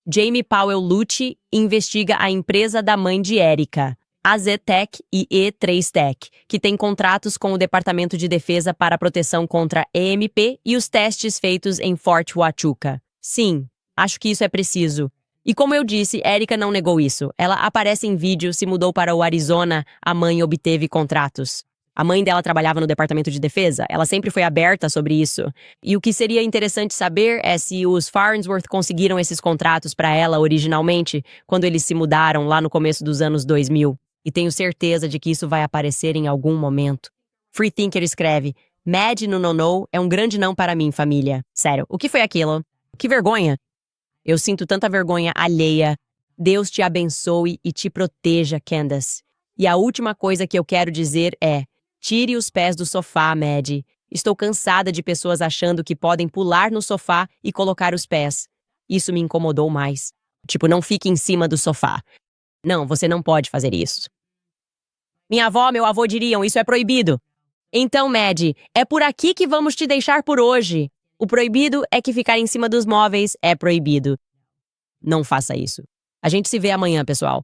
Jamie Powell Lucci investiga a empresa da mãe de Erika, a Zetec e E3Tech, que tem contratos com o Departamento de Defesa para a proteção contra EMP e os testes feitos em Fort Huachuca. Sim, acho que isso é preciso. E como eu disse, Erika não negou isso. Ela aparece em vídeo, se mudou para o Arizona, a mãe obteve contratos. A mãe dela trabalhava no Departamento de Defesa, ela sempre foi aberta sobre isso. E o que seria interessante saber é se os Farnsworth conseguiram esses contratos para ela originalmente, quando eles se mudaram lá no começo dos anos 2000. E tenho certeza de que isso vai aparecer em algum momento. Freethinker escreve, Mad no no é um grande não para mim, família. Sério, o que foi aquilo? Que vergonha. Eu sinto tanta vergonha alheia. Deus te abençoe e te proteja, Candace. E a última coisa que eu quero dizer é, tire os pés do sofá, Mad. Estou cansada de pessoas achando que podem pular no sofá e colocar os pés. Isso me incomodou mais. Tipo, não fique em cima do sofá. Não, você não pode fazer isso. Minha avó, meu avô diriam, isso é proibido. Então, Mad, é por aqui que vamos te deixar por hoje. O proibido é que ficar em cima dos móveis é proibido. Não faça isso. A gente se vê amanhã, pessoal.